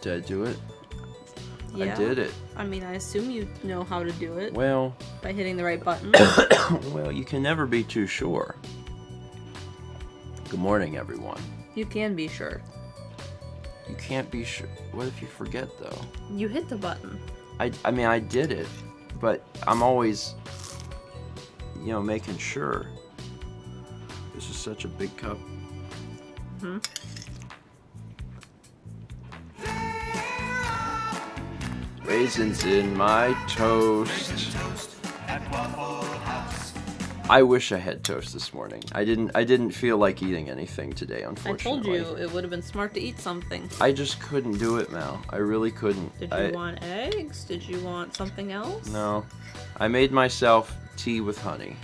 Did I do it? Yeah. I did it. I mean, I assume you know how to do it. Well... By hitting the right button. Well, you can never be too sure. Good morning, everyone. You can be sure. You can't be sure. What if you forget, though? You hit the button. I mean, I did it, but I'm always, making sure. This is such a big cup. Mm-hmm. Raisins in my toast. I wish I had toast this morning. I didn't feel like eating anything today, unfortunately. I told you it would have been smart to eat something. I just couldn't do it, Mal. I really couldn't. Did you want eggs? Did you want something else? No. I made myself tea with honey.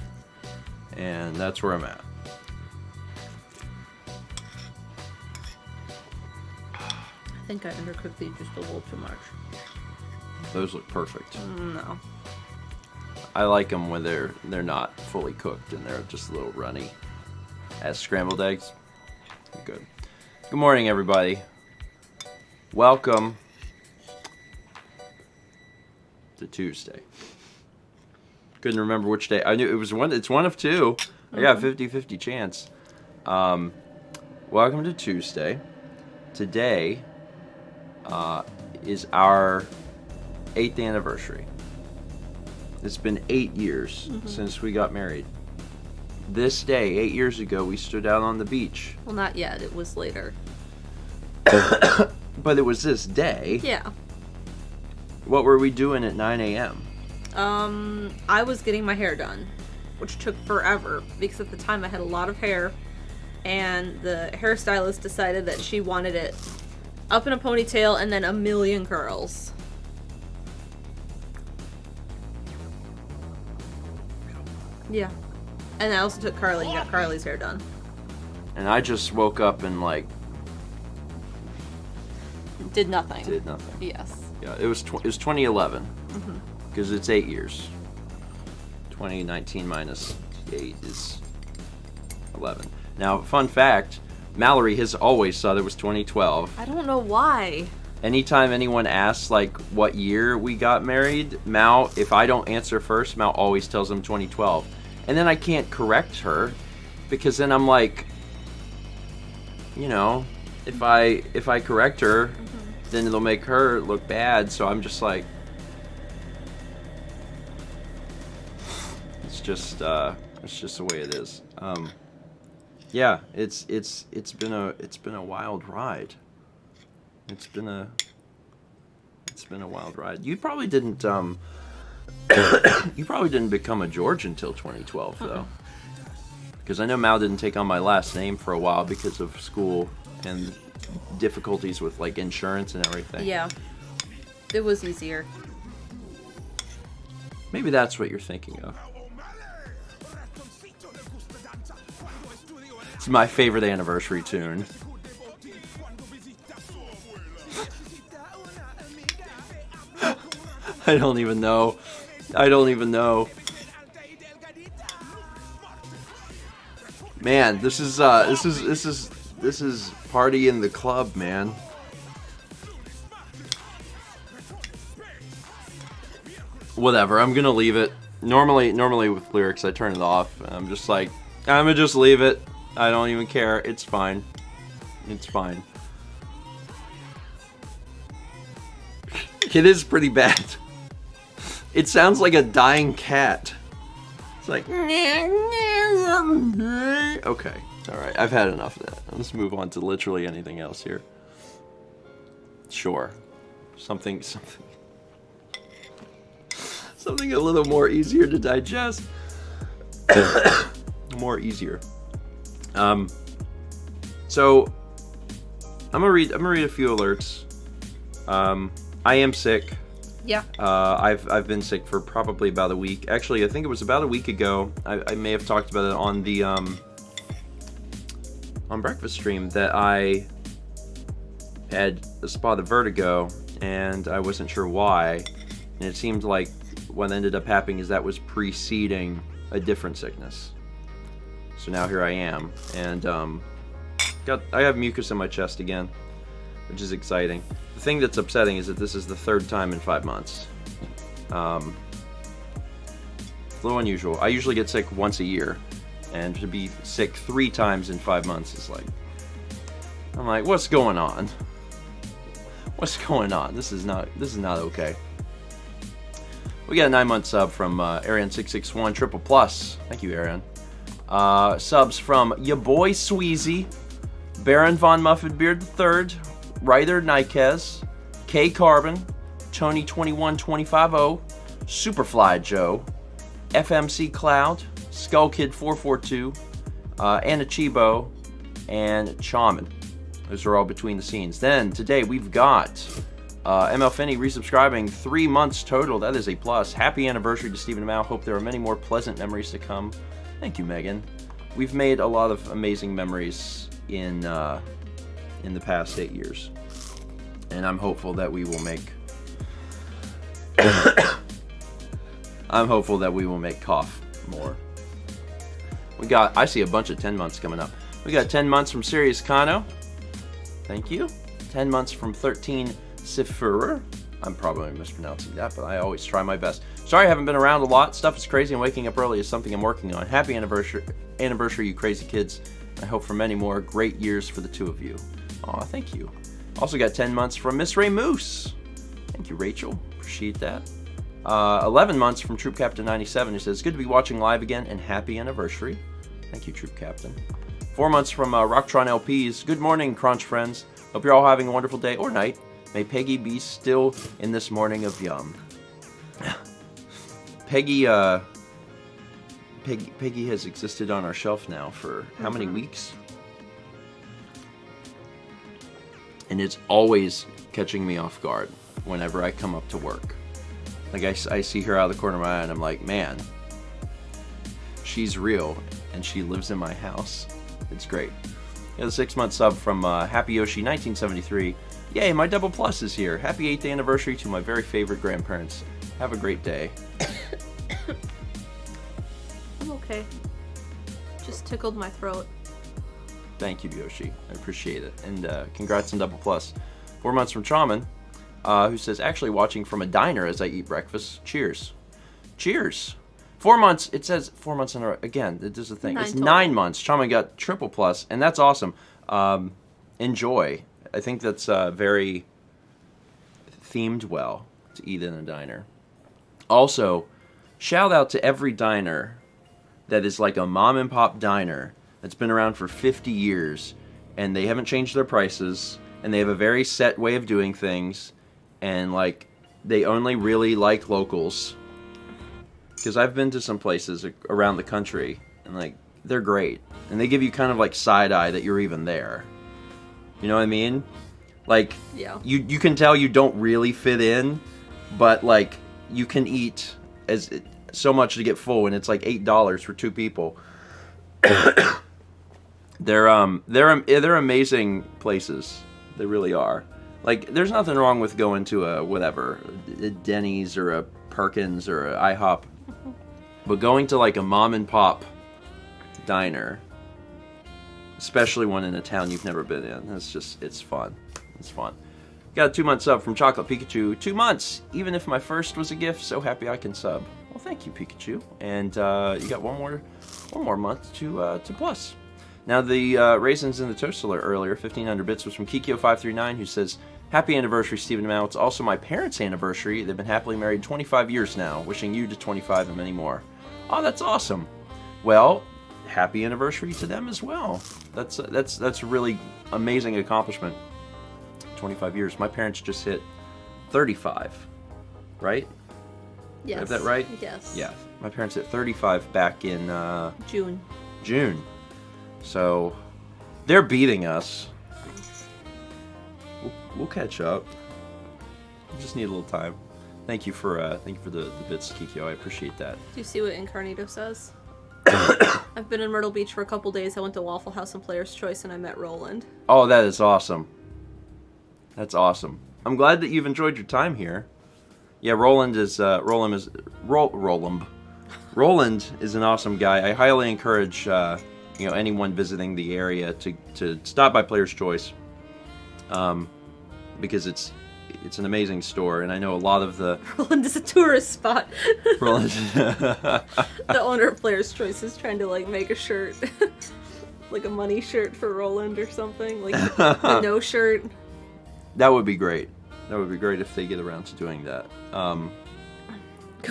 And that's where I'm at. I think I undercooked these just a little too much. Those look perfect. No. I like them when they're not fully cooked and they're just a little runny. As scrambled eggs, good. Good morning, everybody. Welcome to Tuesday. Couldn't remember which day. I knew it was one. It's one of two. I got a 50-50 chance. Welcome to Tuesday. Today is our 8th anniversary. It's been 8 years since we got married. This day, 8 years ago, we stood out on the beach. Well, not yet. It was later. But it was this day. Yeah. What were we doing at 9 a.m.? I was getting my hair done, which took forever because at the time I had a lot of hair, and the hairstylist decided that she wanted it up in a ponytail and then a million curls. Yeah. And I also took Carly and got Carly's hair done. And I just woke up and Did nothing. did nothing. Yes. Yeah, it was 2011 because it's 8 years. 2019 minus 8 is 11. Now, fun fact, Mallory has always thought it was 2012. I don't know why. Anytime anyone asks what year we got married, Mal, if I don't answer first, Mal always tells them 2012. And then I can't correct her because then I'm like, if I correct her, then it'll make her look bad. So I'm just like, it's just the way it is. Yeah, it's been a wild ride. It's been a wild ride. You probably didn't become a George until 2012 though. Because I know Mal didn't take on my last name for a while because of school and difficulties with insurance and everything. Yeah. It was easier. Maybe that's what you're thinking of. It's my favorite anniversary tune. I don't even know. Man, this is party in the club, man. Whatever, I'm gonna leave it. Normally with lyrics I turn it off. I'm just like, I'm gonna just leave it. I don't even care. It's fine. It's fine. It is pretty bad. It sounds like a dying cat. It's like, okay, alright, I've had enough of that. Let's move on to literally anything else here. Sure. Something a little more easier to digest. More easier. So I'm gonna read a few alerts. I am sick. Yeah. I've been sick for probably about a week. Actually, I think it was about a week ago. I may have talked about it on the on breakfast stream that I had a spot of vertigo and I wasn't sure why. And it seemed like what ended up happening is that was preceding a different sickness. So now here I am, and I have mucus in my chest again, which is exciting. The thing that's upsetting is that this is the third time in 5 months. It's a little unusual. I usually get sick once a year, and to be sick 3 times in 5 months is like, I'm like, what's going on? What's going on? This is not okay. We got a 9-month sub from Arian661 Triple Plus. Thank you, Arian. Subs from ya boy Sweezy, Baron Von Muffetbeard III, Ryther Nikez, K Carbon, Tony 21250, Superfly Joe, FMC Cloud, Skull Kid 442, Anna Chibo, and Chaman. Those are all between the scenes. Then today we've got ML Finney resubscribing 3 months total. That is a plus. Happy anniversary to Stephen Mao. Hope there are many more pleasant memories to come. Thank you, Megan. We've made a lot of amazing memories in the past 8 years, and I'm hopeful that we will make. I'm hopeful that we will make cough more. I see a bunch of 10 months coming up. We got 10 months from Sirius Kano. Thank you. 10 months from 13 Sifurer. I'm probably mispronouncing that, but I always try my best. Sorry I haven't been around a lot. Stuff is crazy, and waking up early is something I'm working on. Happy anniversary, you crazy kids. I hope for many more great years for the two of you. Aw, thank you. Also got 10 months from Miss Ray Moose. Thank you, Rachel. Appreciate that. 11 months from Troop Captain 97, who says, good to be watching live again, and happy anniversary. Thank you, Troop Captain. 4 months from Rocktron LPs. Good morning, Crunch friends. Hope you're all having a wonderful day or night. May Peggy be still in this morning of yum. Peggy has existed on our shelf now for how many weeks? And it's always catching me off guard whenever I come up to work. Like I see her out of the corner of my eye and I'm like, man, she's real and she lives in my house. It's great. Yeah, the 6-month sub from Happy Yoshi 1973. Yay, my double plus is here. Happy 8th anniversary to my very favorite grandparents. Have a great day. I'm okay. Just tickled my throat. Thank you, Yoshi. I appreciate it. And congrats on double plus. 4 months from Chaman, who says, actually watching from a diner as I eat breakfast. Cheers. Cheers. 4 months. It says 4 months in a row. Again, this is the thing. It's 9 months. Chaman got triple plus, and that's awesome. Enjoy. I think that's very themed well to eat in a diner. Also, shout out to every diner that is like a mom and pop diner that's been around for 50 years and they haven't changed their prices and they have a very set way of doing things and like they only really like locals. Because I've been to some places around the country and like they're great and they give you kind of like side eye that you're even there. You know what I mean? Like, yeah. You can tell you don't really fit in, but like you can eat so much to get full, and it's like $8 for 2 people. They're amazing places. They really are. Like, there's nothing wrong with going to a Denny's or a Perkins or a IHOP, but going to like a mom and pop diner, especially one in a town you've never been in, it's fun. It's fun. Got a 2-month sub from Chocolate Pikachu. 2 months, even if my first was a gift. So happy I can sub. Well, thank you, Pikachu. And you got one more month to plus. Now the raisins in the toast alert earlier, 1500 bits, was from Kikyo539, who says, happy anniversary, Stephen Mao. It's also my parents' anniversary. They've been happily married 25 years now. Wishing you to 25 and many more. Oh, that's awesome. Well, happy anniversary to them as well. That's a really amazing accomplishment. 25 years. My parents just hit 35, right? Yes. Is that right? Yes. Yeah. My parents hit 35 back in June. So they're beating us. We'll catch up. We just need a little time. Thank you for the bits, Kikyo. I appreciate that. Do you see what Incarnito says? I've been in Myrtle Beach for a couple days. I went to Waffle House and Player's Choice, and I met Roland. Oh, that is awesome. That's awesome. I'm glad that you've enjoyed your time here. Yeah, Roland is an awesome guy. I highly encourage anyone visiting the area to stop by Player's Choice, because it's it's an amazing store, and I know a lot of the Roland is a tourist spot. Roland. The owner of Player's Choice is trying to like make a shirt, like a money shirt for Roland or something, like the no shirt. That would be great. That would be great if they get around to doing that. Go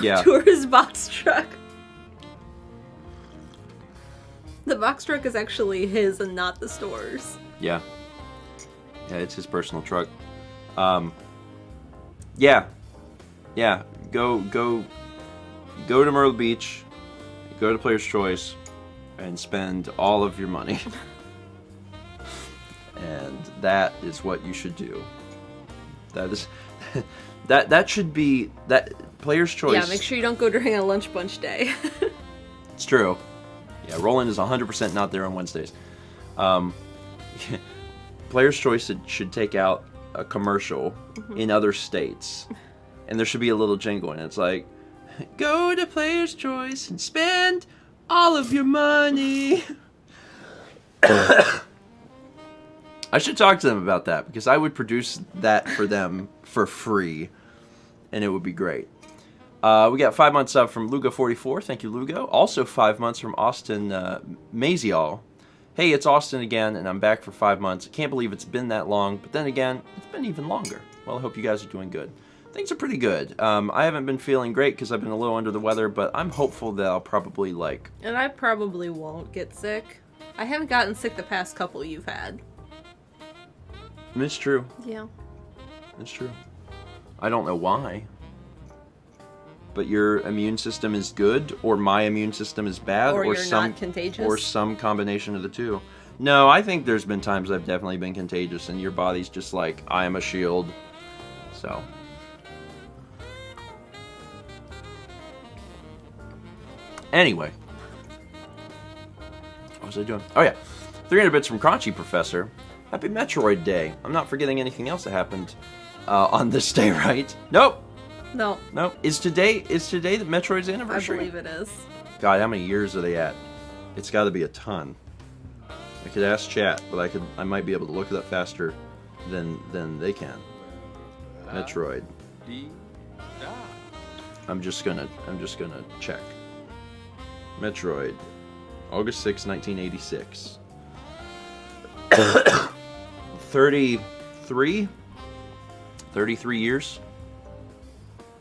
Yeah. tour his box truck. The box truck is actually his and not the store's. Yeah. Yeah, it's his personal truck. Yeah. Yeah. Go to Myrtle Beach, go to Player's Choice, and spend all of your money. And that is what you should do. That is that should be that Player's Choice. Yeah, make sure you don't go during a lunch bunch day. It's true. Yeah, Roland is 100% not there on Wednesdays. Player's Choice should take out a commercial in other states, and there should be a little jingle, and it's like, go to Player's Choice and spend all of your money. I should talk to them about that, because I would produce that for them for free, and it would be great. We got 5 months up from Lugo44. Thank you, Lugo. Also 5 months from Austin Mazial. Hey, it's Austin again, and I'm back for 5 months. I can't believe it's been that long, but then again, it's been even longer. Well, I hope you guys are doing good. Things are pretty good. I haven't been feeling great because I've been a little under the weather, but I'm hopeful that I'll probably, And I probably won't get sick. I haven't gotten sick the past couple you've had. It's true. Yeah. It's true. I don't know why. But your immune system is good, or my immune system is bad, Or or you're some not contagious. or some combination of the two. No, I think there's been times I've definitely been contagious, and your body's just like, I am a shield. So. Anyway. What was I doing? Oh yeah. 300 bits from Crunchy Professor. Happy Metroid Day. I'm not forgetting anything else that happened on this day, right? Nope. No, No. Is today the Metroid's I anniversary? believe it is. God, how many years are they at? It's got to be a ton. I could ask chat, but I might be able to look it up faster than they can. Metroid. I'm just gonna check. Metroid. August 6, 1986. 33 years.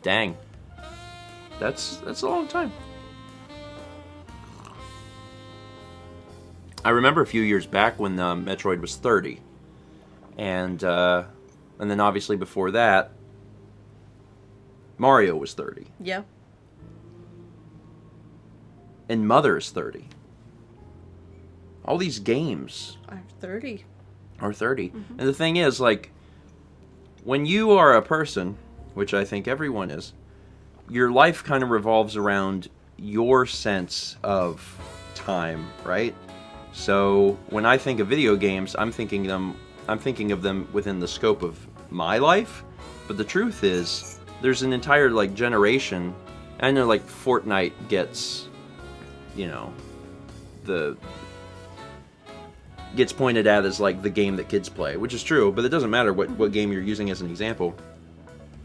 Dang. That's a long time. I remember a few years back when Metroid was 30. And then obviously before that, Mario was 30. Yeah. And Mother is 30. All these games I'm 30. are 30. And the thing is, like, when you are a person, which I think everyone is, your life kind of revolves around your sense of time, right? So when I think of video games, I'm thinking of them within the scope of my life. But the truth is, there's an entire like generation. I know like Fortnite gets, gets pointed at as like the game that kids play, which is true. But it doesn't matter what game you're using as an example.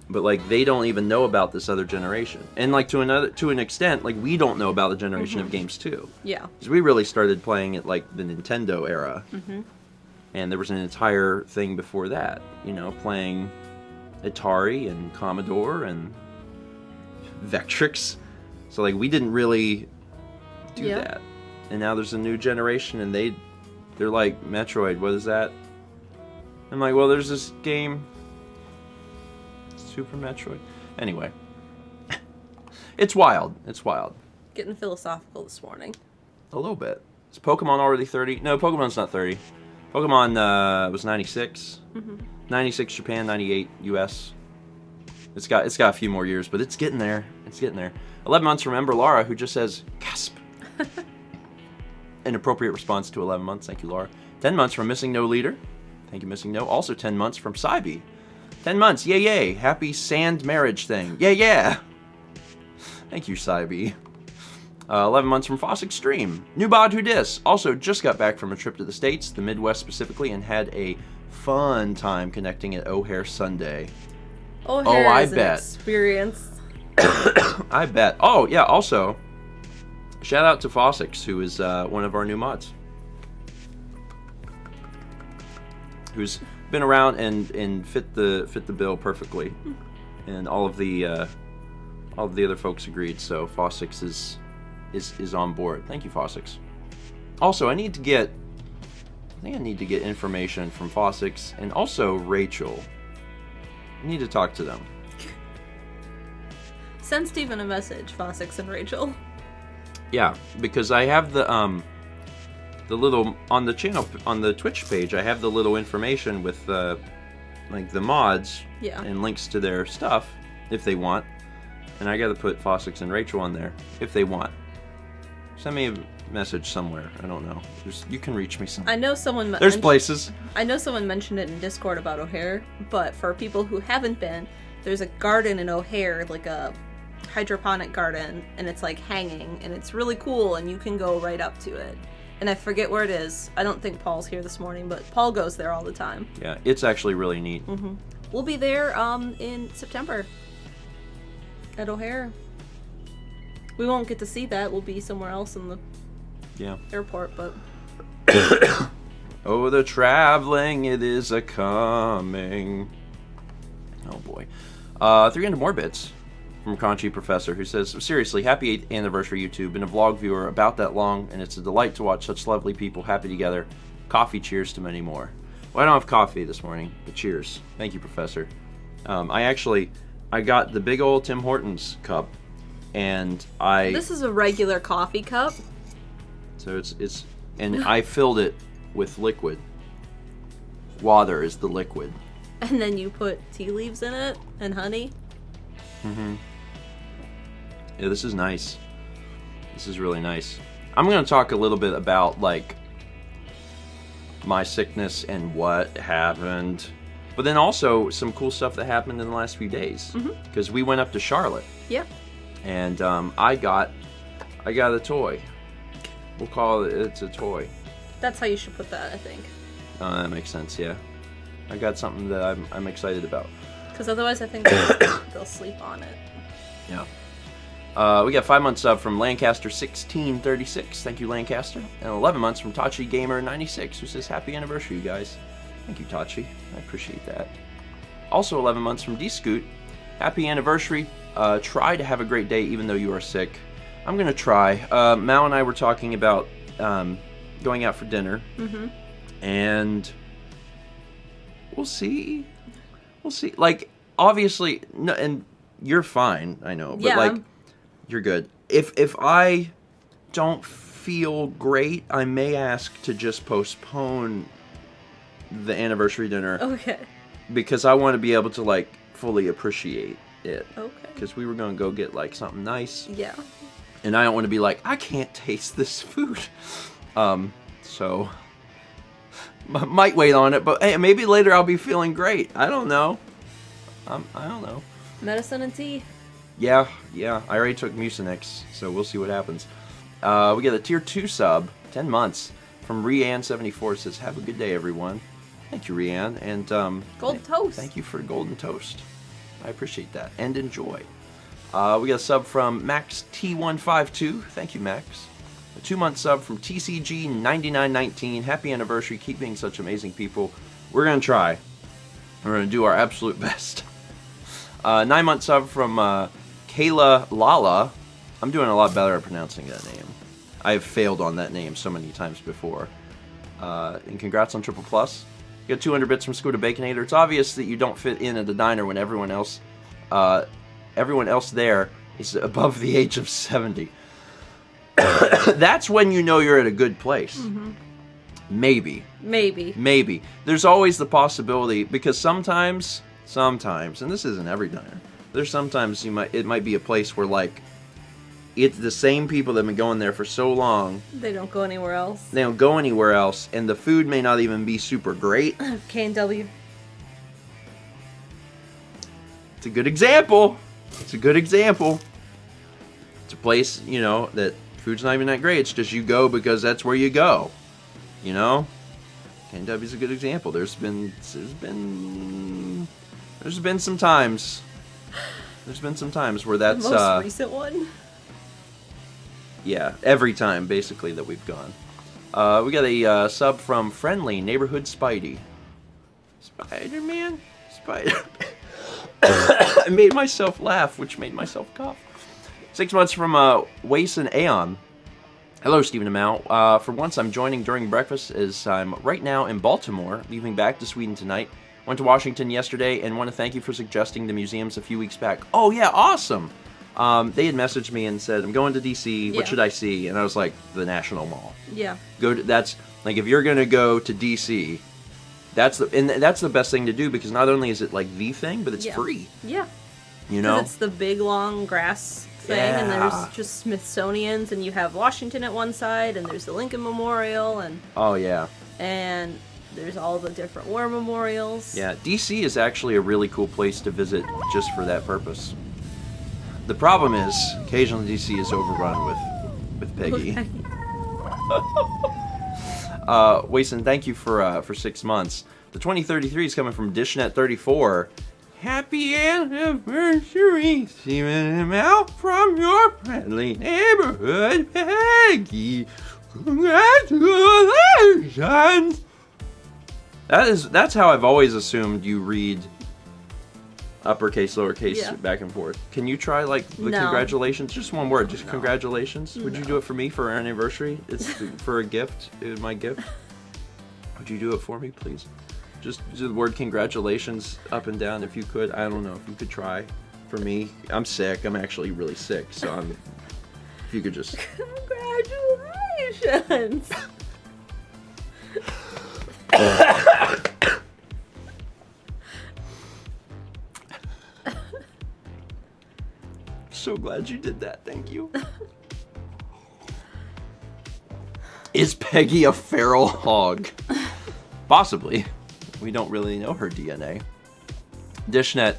But like they don't even know about this other generation, and like to an extent, like we don't know about the generation of games too. Yeah. Because we really started playing it like the Nintendo era, and there was an entire thing before that. Playing Atari and Commodore and Vectrix. So like we didn't really do that, and now there's a new generation, and they're like, Metroid, what is that? I'm like, well, there's this game. Super Metroid. Anyway. It's wild. It's wild. Getting philosophical this morning. A little bit. Is Pokemon already 30? No, Pokemon's not 30. Pokemon was 96. 96 Japan, 98 US. It's got a few more years, but it's getting there. It's getting there. 11 months from Ember Lara, who just says, gasp. An appropriate response to 11 months. Thank you, Laura. 10 months from Missing No Leader. Thank you, Missing No. Also 10 months from Saibi. 10 months, yay yay, happy sand marriage thing, yeah. Thank you, Saibi. 11 months from Foss Extreme. Nubod Who Dis, also just got back from a trip to the States, the Midwest specifically, and had a fun time connecting at O'Hare Sunday. O'Hare I is an bet. experience. I bet. Oh, yeah, also, shout out to Fossix, who is one of our new mods. Who's been around and fit the bill perfectly. And all of the other folks agreed, so Fossix is on board. Thank you, Fossix. Also, I think I need to get information from Fossix and also Rachel. I need to talk to them. Send Stephen a message, Fossix and Rachel. Yeah, because I have the little on the channel on the Twitch page. I have the little information with like the mods and links to their stuff if they want, and I got to put Fossix and Rachel on there if they want. Send me a message somewhere. I don't know. You can reach me somewhere. I know someone. There's places. I know someone mentioned it in Discord about O'Hare, but for people who haven't been, there's a garden in O'Hare, like a hydroponic garden, and it's like hanging, and it's really cool, and you can go right up to it. And I forget where it is. I don't think Paul's here this morning, but Paul goes there all the time. Yeah, it's actually really neat. We'll be there in September at O'Hare. We won't get to see that. We'll be somewhere else in the airport, but... Oh, the traveling, it is a-coming. Oh, boy. 300 more bits from Conchi Professor, who says, seriously, happy 8th anniversary, YouTube. Been a vlog viewer about that long, and it's a delight to watch such lovely people happy together. Coffee, cheers to many more. Well, I don't have coffee this morning, but cheers. Thank you, Professor. I got the big old Tim Hortons cup, and This is a regular coffee cup. So and I filled it with liquid. Water is the liquid. And then you put tea leaves in it and honey. Yeah, this is nice. This is really nice. I'm going to talk a little bit about, like, my sickness and what happened. But then also some cool stuff that happened in the last few days. Because we went up to Charlotte. Yep. And I got a toy. We'll call it's a toy. That's how you should put that, I think. Oh, that makes sense, yeah. I got something that I'm excited about. Because otherwise I think they'll sleep on it. Yeah. We got 5 months sub from Lancaster1636. Thank you, Lancaster. And 11 months from Tachi Gamer 96, who says, happy anniversary, you guys. Thank you, Tachi. I appreciate that. Also 11 months from D-Scoot. Happy anniversary. Try to have a great day even though you are sick. I'm going to try. Mal and I were talking about going out for dinner. And we'll see. We'll see. Like, obviously, no, and you're fine, I know. But, like, you're good. If I don't feel great, I may ask to just postpone the anniversary dinner. Okay. Because I want to be able to, like, fully appreciate it. Okay. Because we were going to go get, like, something nice. Yeah. And I don't want to be like, I can't taste this food. So, might wait on it. But, hey, maybe later I'll be feeling great. I don't know. I don't know. Medicine and tea. Yeah. I already took Mucinex, so we'll see what happens. We get a tier 2 sub, 10 months, from Rianne74. Says, have a good day, everyone. Thank you, Rianne. And Golden toast. Thank you for golden toast. I appreciate that. And enjoy. We got a sub from MaxT152. Thank you, Max. A 2-month sub from TCG9919. Happy anniversary. Keep being such amazing people. We're going to try. We're going to do our absolute best. 9-month sub from Kayla Lala. I'm doing a lot better at pronouncing that name. I have failed on that name so many times before. And congrats on Triple Plus. You got 200 bits from Scooter Baconator. It's obvious that you don't fit in at the diner when everyone else there is above the age of 70. That's when you know you're at a good place. Maybe. There's always the possibility, because sometimes, and this isn't every diner, there's sometimes it might be a place where, like, it's the same people that have been going there for so long. They don't go anywhere else. And the food may not even be super great. K&W. It's a good example. It's a place, you know, that food's not even that great. It's just you go because that's where you go. You know? K&W's a good example. There's been There's been some times. There's been some times where that's The most recent one? Yeah, every time basically that we've gone. We got a sub from Friendly Neighborhood Spidey. Spider-Man? Spider. I made myself laugh, which made myself cough. 6 months from Wason Aeon. Hello, Stephen and Mal. For once, I'm joining during breakfast as I'm right now in Baltimore, leaving back to Sweden tonight. Went to Washington yesterday and want to thank you for suggesting the museums a few weeks back. Oh, yeah, awesome. They had messaged me and said, I'm going to DC. What should I see? And I was like, the National Mall. Yeah. That's like, if you're going to go to DC, that's the best thing to do, because not only is it like the thing, but it's free. Yeah. You know? It's the big, long grass thing, and there's just Smithsonian's, and you have Washington at one side, and there's the Lincoln Memorial, and... Oh, yeah. And there's all the different war memorials. Yeah, DC is actually a really cool place to visit just for that purpose. The problem is, occasionally DC is overrun with Peggy. Wason, thank you for 6 months. The 2033 is coming from DishNet34. Happy anniversary, Stephen and Mal, from your friendly neighborhood, Peggy. Congratulations. That's how I've always assumed you read uppercase, lowercase, back and forth. Can you try like the congratulations? Just one word, just congratulations. Would you do it for me for our anniversary? It's for a gift. It was my gift. Would you do it for me, please? Just the word congratulations up and down if you could. I don't know if you could try for me. I'm sick. I'm actually really sick. So if you could just congratulations. So glad you did that. Thank you. Is Peggy a feral hog? Possibly. We don't really know her DNA. Dishnet,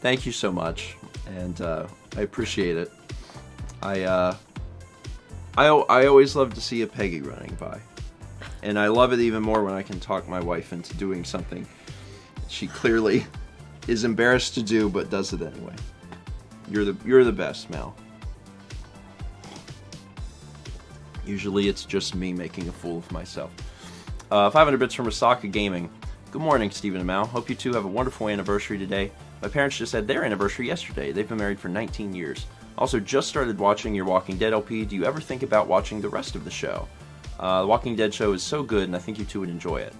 thank you so much, and I appreciate it. I always love to see a Peggy running by, and I love it even more when I can talk my wife into doing something she clearly is embarrassed to do, but does it anyway. You're the best, Mel. Usually it's just me making a fool of myself. 500 bits from Osaka Gaming. Good morning, Stephen and Mal. Hope you two have a wonderful anniversary today. My parents just had their anniversary yesterday. They've been married for 19 years. Also, just started watching your Walking Dead LP. Do you ever think about watching the rest of the show? The Walking Dead show is so good, and I think you two would enjoy it.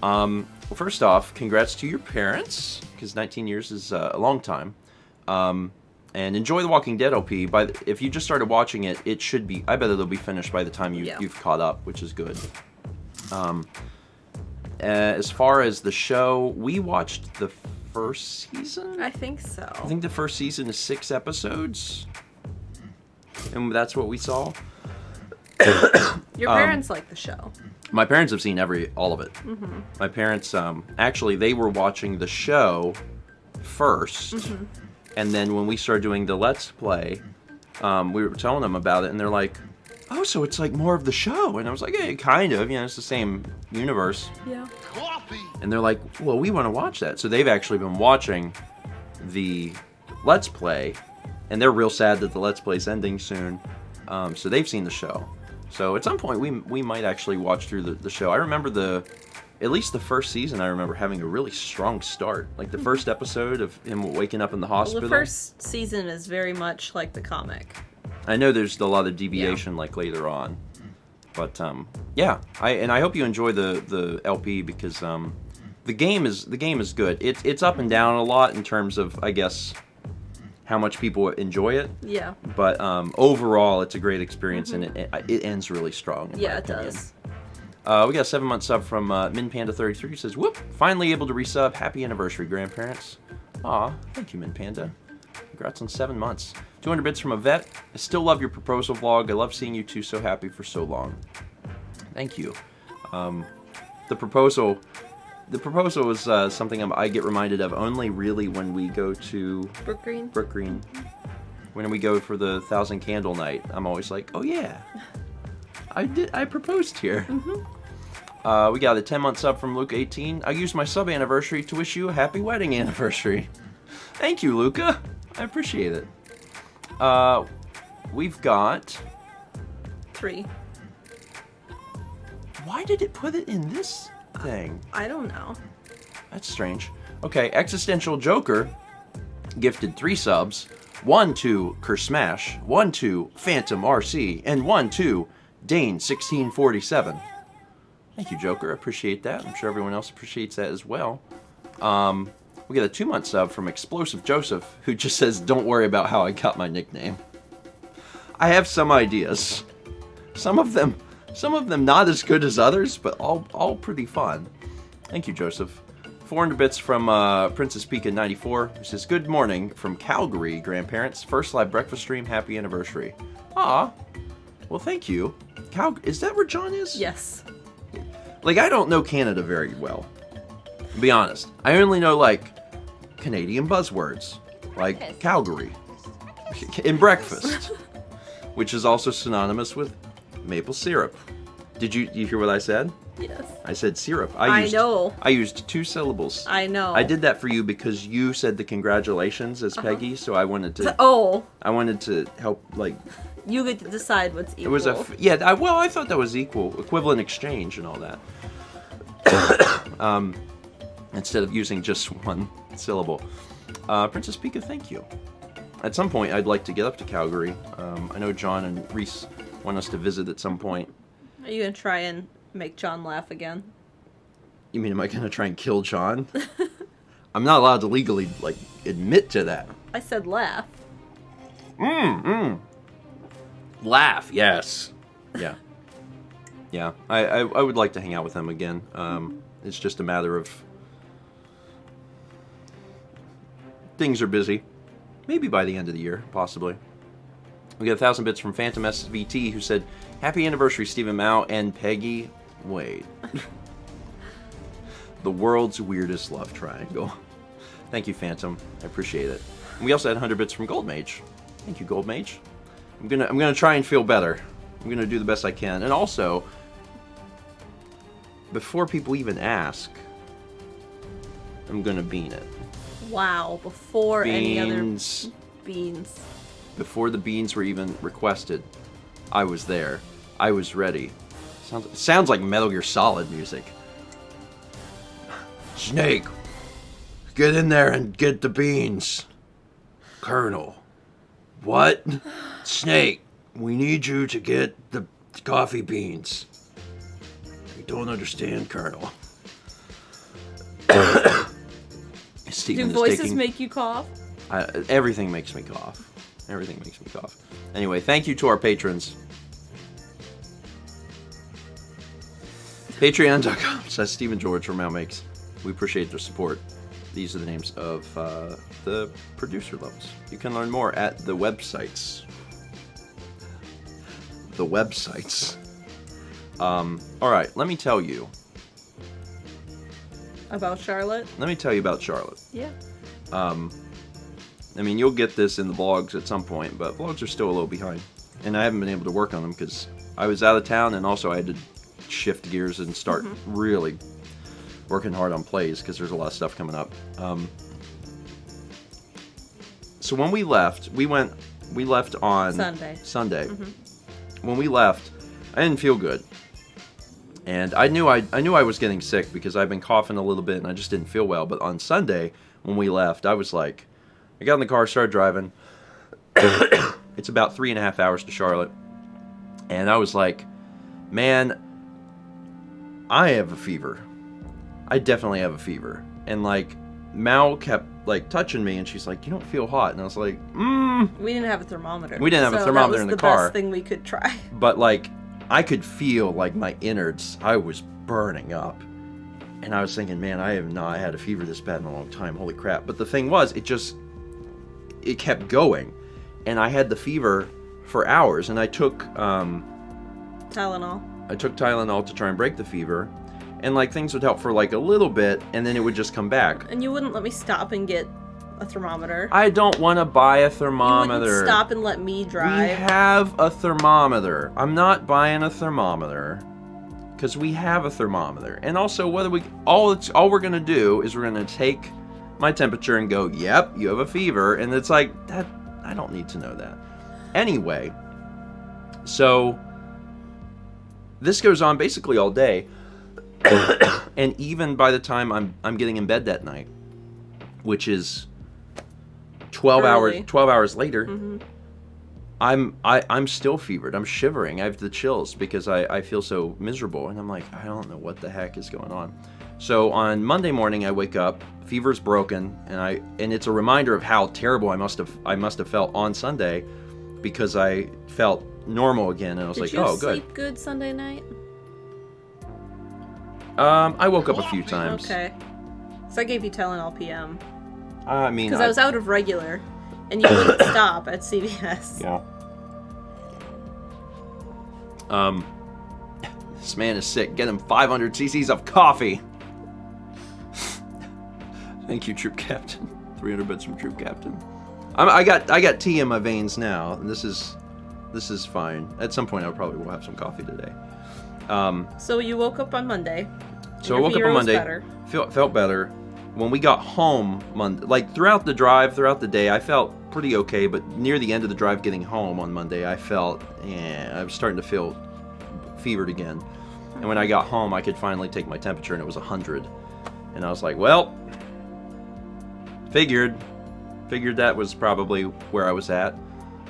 Well, first off, congrats to your parents, because 19 years is a long time. And enjoy the Walking Dead LP. If you just started watching it, it should be... I bet it'll be finished by the time you've caught up, which is good. As far as the show, we watched the first season? I think so. I think the first season is 6 episodes. And that's what we saw. Your parents like the show. My parents have seen all of it. Mm-hmm. My parents, actually, they were watching the show first. Mm-hmm. And then when we started doing the Let's Play, we were telling them about it, and they're like, oh, so it's like more of the show. And I was like, hey, kind of. You know, it's the same universe. Yeah. And they're like, well, we want to watch that. So they've actually been watching the Let's Play, and they're real sad that the Let's Play's ending soon. So they've seen the show. So at some point, we might actually watch through the show. I remember at least the first season, I remember having a really strong start. Like the first episode of him waking up in the hospital. Well, the first season is very much like the comic. I know there's a lot of deviation like later on. But yeah, I hope you enjoy the LP, because the game is good. It's up and down a lot in terms of, I guess, how much people enjoy it. Yeah. But overall, it's a great experience, and it ends really strong. In my opinion. Does. We got a 7-month sub from MinPanda33 who says, whoop, finally able to resub. Happy anniversary, grandparents. Aw, thank you, MinPanda. Congrats on 7 months. 200 bits from a vet. I still love your proposal vlog. I love seeing you two so happy for so long. Thank you. The proposal is something I get reminded of only really when we go to Brook Green. When we go for the 1,000 Candle Night, I'm always like, oh yeah, I proposed here. Mm-hmm. We got a 10-month sub from Luca18. I used my sub anniversary to wish you a happy wedding anniversary. Thank you, Luca. I appreciate it. We've got 3. Why did it put it in this thing? I don't know. That's strange. Okay, Existential Joker gifted 3 subs. 1 to Kersmash, 1 to Phantom RC, and 1 to Dane1647. Thank you, Joker. I appreciate that. I'm sure everyone else appreciates that as well. We get a 2-month sub from Explosive Joseph, who just says, "Don't worry about how I got my nickname." I have some ideas. Some of them not as good as others, but all pretty fun. Thank you, Joseph. 400 bits from Princess Pika 94, who says, "Good morning from Calgary, grandparents. First live breakfast stream. Happy anniversary." Aw. Well, thank you. Is that where John is? Yes. Like, I don't know Canada very well. To be honest. I only know, like, Canadian buzzwords. Like Calgary. And breakfast. Which is also synonymous with maple syrup. Did you hear what I said? Yes. I said syrup. I know. I used 2 syllables. I know. I did that for you because you said the congratulations as Peggy, so I wanted to... Oh. I wanted to help, like... You get to decide what's equal. It was I thought that was equivalent exchange and all that. Instead of using just 1 syllable. Princess Pika, thank you. At some point, I'd like to get up to Calgary. I know John and Reese want us to visit at some point. Are you going to try and make John laugh again? You mean, am I going to try and kill John? I'm not allowed to legally, like, admit to that. I said laugh. Laugh, yes. Yeah. Yeah, I would like to hang out with him again. It's just a matter of... Things are busy. Maybe by the end of the year, possibly. We got 1,000 bits from Phantom SVT, who said, "Happy anniversary, Stephen Mao and Peggy Wade." The world's weirdest love triangle. Thank you, Phantom. I appreciate it. And we also had 100 bits from Goldmage. Thank you, Goldmage. I'm gonna try and feel better. I'm gonna do the best I can. And also, before people even ask, I'm gonna bean it. Wow, before any other Beans. beans. Before the beans were even requested, I was there. I was ready. Sounds like Metal Gear Solid music. Snake, get in there and get the beans. Colonel. What? Snake, we need you to get the coffee beans. I don't understand, Colonel. Do voices make you cough? Everything makes me cough. Everything makes me cough. Anyway, thank you to our patrons. Patreon.com says Stephen George from Mao Makes. We appreciate their support. These are the names of the producer levels. You can learn more at the websites. The websites. Alright, let me tell you. About Charlotte? Let me tell you about Charlotte. Yeah. I mean, you'll get this in the vlogs at some point, but vlogs are still a little behind. And I haven't been able to work on them because I was out of town, and also I had to shift gears and start really working hard on plays because there's a lot of stuff coming up. So when we left, we left on Sunday. When we left, I didn't feel good. And I knew I was getting sick because I've been coughing a little bit and I just didn't feel well. But on Sunday, when we left, I was like, I got in the car, started driving. It's about 3.5 hours to Charlotte. And I was like, man, I have a fever. I definitely have a fever. And like, Mal kept like touching me and she's like, you don't feel hot. And I was like, We didn't have a thermometer. We didn't have a thermometer in the car. That was the best thing we could try. But like, I could feel like my innards, I was burning up. And I was thinking, man, I have not had a fever this bad in a long time. Holy crap. But the thing was, it kept going. And I had the fever for hours. And I took Tylenol. I took Tylenol to try and break the fever. And like things would help for like a little bit. And then it would just come back. And you wouldn't let me stop and get a thermometer. I don't want to buy a thermometer. You wouldn't stop and let me drive. We have a thermometer. I'm not buying a thermometer. because we have a thermometer. And also, all we're gonna do is we're gonna take my temperature and go, yep, you have a fever. And it's like, that, I don't need to know that. Anyway, so this goes on basically all day. And even by the time I'm getting in bed that night, which is 12 hours later, I'm still fevered. I'm shivering. I have the chills because I feel so miserable. And I'm like, I don't know what the heck is going on. So on Monday morning, I wake up, fever's broken, and it's a reminder of how terrible I must have felt on Sunday, because I felt normal again, and I was like, oh, good. Did you sleep good Sunday night? I woke up a few times. Okay. So I gave you Tylenol PM. I mean, because I was out of regular, and you wouldn't stop at CVS. Yeah. This man is sick. Get him 500 cc's of coffee. Thank you, Troop Captain. 300 bits from Troop Captain. I got tea in my veins now, and this is fine. At some point, I probably will have some coffee today. So you woke up on Monday. So I woke up on Monday. Felt better. When we got home Monday, like throughout the drive, throughout the day, I felt pretty okay. But near the end of the drive, getting home on Monday, I was starting to feel fevered again. And when I got home, I could finally take my temperature, and it was 100. And I was like, well, figured that was probably where I was at.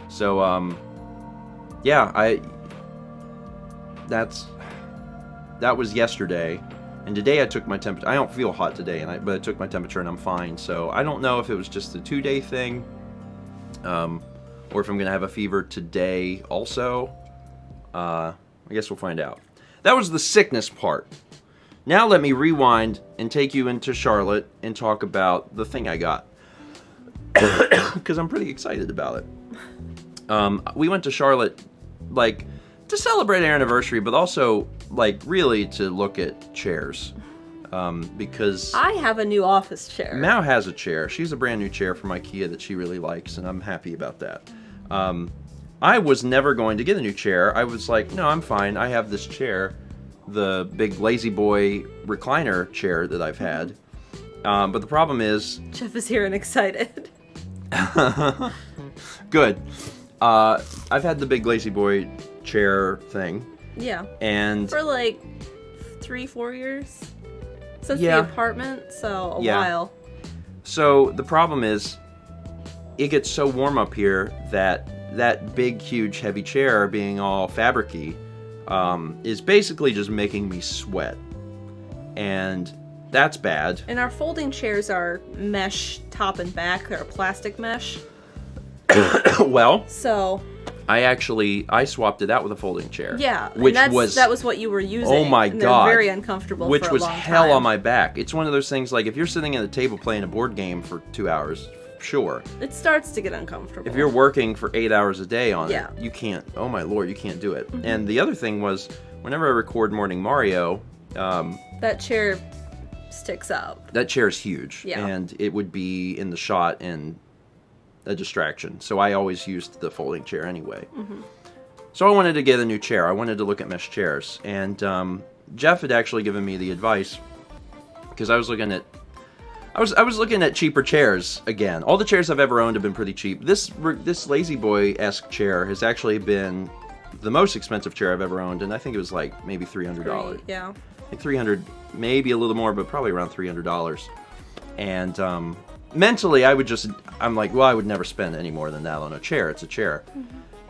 So, yeah, that was yesterday. And today I took my temperature. I don't feel hot today, but I took my temperature and I'm fine. So I don't know if it was just a 2-day thing, or if I'm gonna have a fever today also. I guess we'll find out. That was the sickness part. Now let me rewind and take you into Charlotte and talk about the thing I got, because I'm pretty excited about it. We went to Charlotte, like, to celebrate our anniversary, but also, like, really to look at chairs, because I have a new office chair. Mao has a chair. She's a brand new chair from IKEA that she really likes, and I'm happy about that. I was never going to get a new chair. I was like, no, I'm fine. I have this chair, the big Lazy Boy recliner chair that I've had. But the problem is, Jeff is here and excited. Good. I've had the big Lazy Boy chair thing. Yeah. And for like 3-4 years since yeah. the apartment, so a Yeah. while. So the problem is, it gets so warm up here that big, huge, heavy chair, being all fabric-y, is basically just making me sweat. And that's bad. And our folding chairs are mesh top and back. They're a plastic mesh. Well, so I swapped it out with a folding chair. Yeah, which that was what you were using. Oh my and god, they're very uncomfortable. Which for a was long hell time. on my back. It's one of those things, like, if you're sitting at a table playing a board game for 2 hours, sure. It starts to get uncomfortable. If you're working for 8 hours a day on Yeah. it, you can't. Oh my lord, you can't do it. And the other thing was, whenever I record Morning Mario, that chair sticks up. that chair is huge, Yeah. and it would be in the shot and a distraction. So I always used the folding chair anyway. So I wanted to get a new chair. I wanted to look at mesh chairs, and Jeff had actually given me the advice, because I was looking at cheaper chairs again. All the chairs I've ever owned have been pretty cheap. This Lazy Boy-esque chair has actually been the most expensive chair I've ever owned, and I think it was like maybe $300. Great, yeah. Like $300, maybe a little more, but probably around $300. And mentally, I'm like, well, I would never spend any more than that on a chair. It's a chair.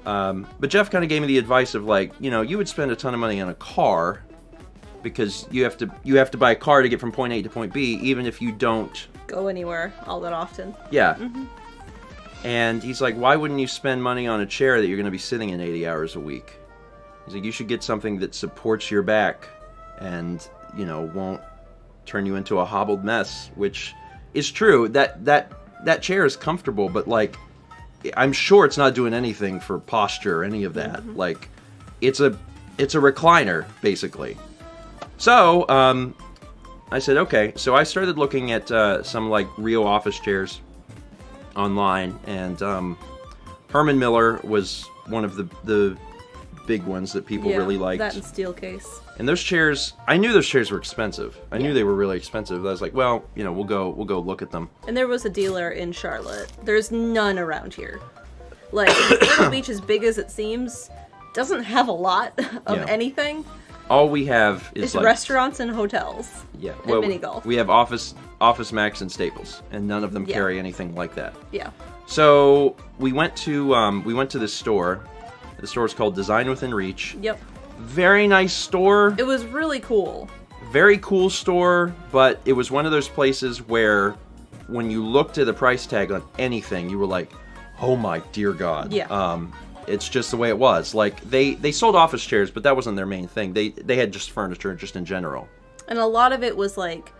But Jeff kind of gave me the advice of, like, you would spend a ton of money on a car, because you have to buy a car to get from point A to point B, even if you don't go anywhere all that often. Yeah. And he's like, why wouldn't you spend money on a chair that you're going to be sitting in 80 hours a week? He's like, you should get something that supports your back and, won't turn you into a hobbled mess, which is true. That chair is comfortable, but, like, I'm sure it's not doing anything for posture or any of that. Like, it's a recliner, basically. So, I said, okay. So I started looking at some, like, real office chairs online, and Herman Miller was one of the big ones that people Yeah, really liked. that and steel case. And those chairs, I knew those chairs were expensive. I knew they were really expensive. I was like, well, you know, we'll go look at them. And there was a dealer in Charlotte. There's none around here. Like, Myrtle Beach, as big as it seems, doesn't have a lot of anything. All we have is It's like restaurants and hotels. Yeah, And mini golf. We have Office Max and Staples, and none of them carry anything like that. Yeah. So we went to this store. The store is called Design Within Reach. Yep. Very nice store. It was really cool. Very cool store, but it was one of those places where when you looked at the price tag on anything, you were like, oh my dear God. Yeah. It's just the way it was. Like, they sold office chairs, but that wasn't their main thing. They had just furniture just in general. And a lot of it was like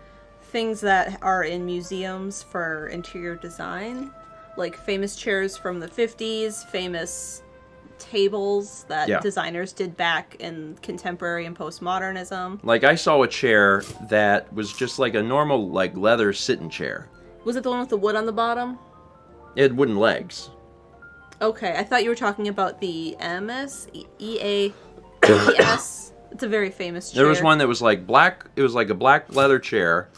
things that are in museums for interior design. Like famous chairs from the 50s, famous tables that designers did back in contemporary and postmodernism. Like, I saw a chair that was just like a normal, like, leather sitting chair. Was it the one with the wood on the bottom? It had wooden legs. Okay, I thought you were talking about the EAS. It's a very famous chair. There was one that was like black. It was like a black leather chair.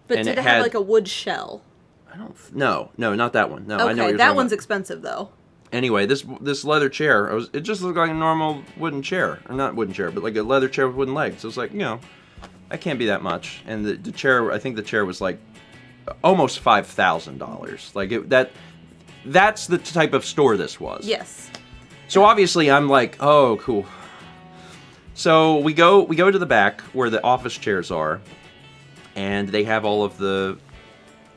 But and did it have like a wood shell? I don't. No, not that one. No, okay, I know what you're that talking one's about. expensive though. Anyway, this leather chair, it just looked like a normal wooden chair, or not wooden chair, but like a leather chair with wooden legs. So it was like, you know, that can't be that much. And the chair, I think the chair was like almost $5,000. Like that's the type of store this was. Yes. So obviously I'm like, oh, cool. So we go to the back where the office chairs are, and they have all of the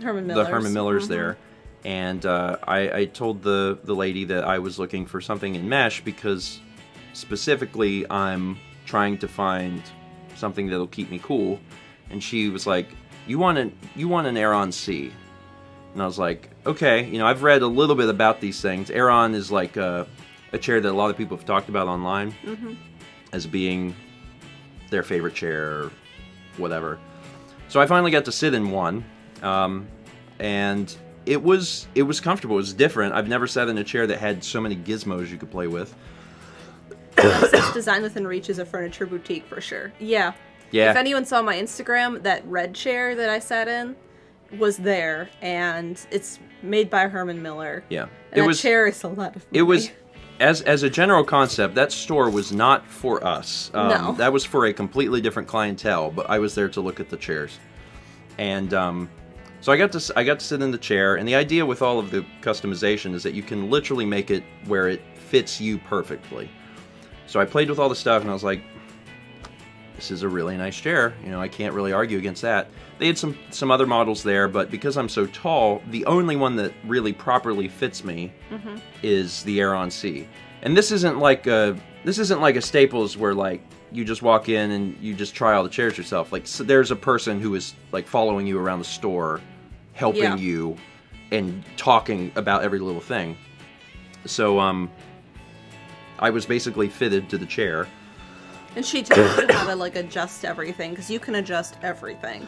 Herman Millers there. And I told the lady that I was looking for something in mesh because specifically I'm trying to find something that'll keep me cool. And she was like, you want an Aeron C? And I was like, okay, you know, I've read a little bit about these things. Aeron is like a chair that a lot of people have talked about online as being their favorite chair or whatever. So I finally got to sit in one, and it was comfortable. It was different. I've never sat in a chair that had so many gizmos you could play with. Design Within Reach is a furniture boutique for sure. Yeah. Yeah. If anyone saw my Instagram, that red chair that I sat in was there, and it's made by Herman Miller. Yeah. And that chair is a lot of money. It was, as a general concept, that store was not for us. No. That was for a completely different clientele, but I was there to look at the chairs. And so I got to sit in the chair, and the idea with all of the customization is that you can literally make it where it fits you perfectly. So I played with all the stuff, and I was like, this is a really nice chair. You know, I can't really argue against that. They had some other models there, but because I'm so tall, the only one that really properly fits me is the Aeron C. And this isn't like a Staples where like you just walk in and you just try all the chairs yourself. Like, so there's a person who is like following you around the store, helping you and talking about every little thing. So I was basically fitted to the chair. And she told you how to like adjust everything, because you can adjust everything.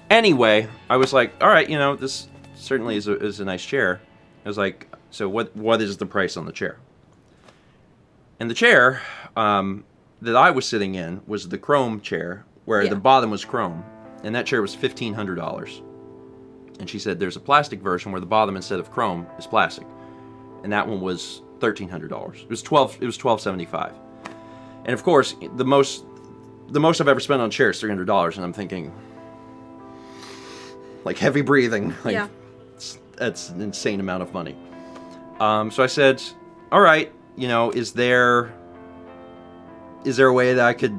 Anyway, I was like, all right, you know, this certainly is a nice chair. I was like, so what is the price on the chair? And the chair that I was sitting in was the chrome chair, where the bottom was chrome, and that chair was $1,500. And she said there's a plastic version where the bottom instead of chrome is plastic, and that one was $1,300. It was $1,275. And of course, the most I've ever spent on a chair is $300, and I'm thinking, like, heavy breathing. Like, that's an insane amount of money. So I said, all right, you know, is there a way that I could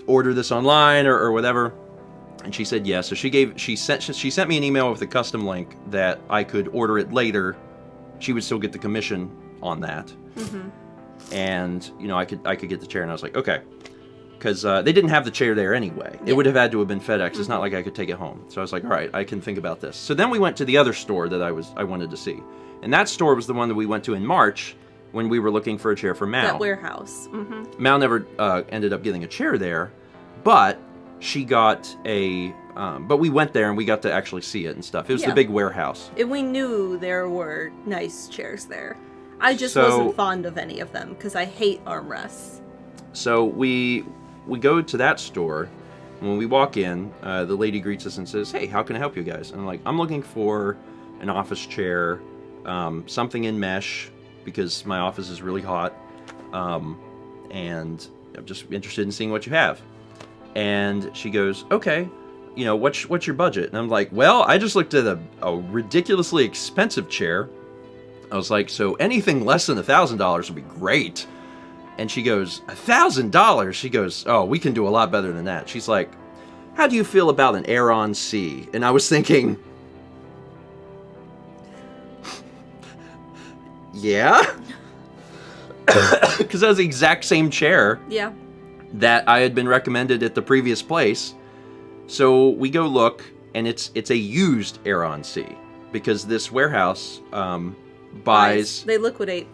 order this online or whatever? And she said yes. So she sent me an email with a custom link that I could order it later. She would still get the commission on that. And, you know, I could get the chair, and I was like, okay. Because they didn't have the chair there anyway. It would have had to have been FedEx. It's not like I could take it home. So I was like, all right, I can think about this. So then we went to the other store that I wanted to see. And that store was the one that we went to in March when we were looking for a chair for Mal. That warehouse. Mal never ended up getting a chair there, but she got a... but we went there and we got to actually see it and stuff. It was the big warehouse. And we knew there were nice chairs there. I just wasn't fond of any of them because I hate armrests. So we go to that store. When we walk in, the lady greets us and says, "Hey, how can I help you guys?" And I'm like, "I'm looking for an office chair, something in mesh because my office is really hot, and I'm just interested in seeing what you have." And she goes, "Okay, you know, what's your budget?" And I'm like, "Well, I just looked at a ridiculously expensive chair." I was like, "So anything less than $1,000 would be great." And she goes, $1,000? She goes, "Oh, we can do a lot better than that." She's like, "How do you feel about an Aeron C?" And I was thinking, yeah? Because that was the exact same chair Yeah. that I had been recommended at the previous place. So we go look, and it's a used Aeron C. Because this warehouse buys... They liquidate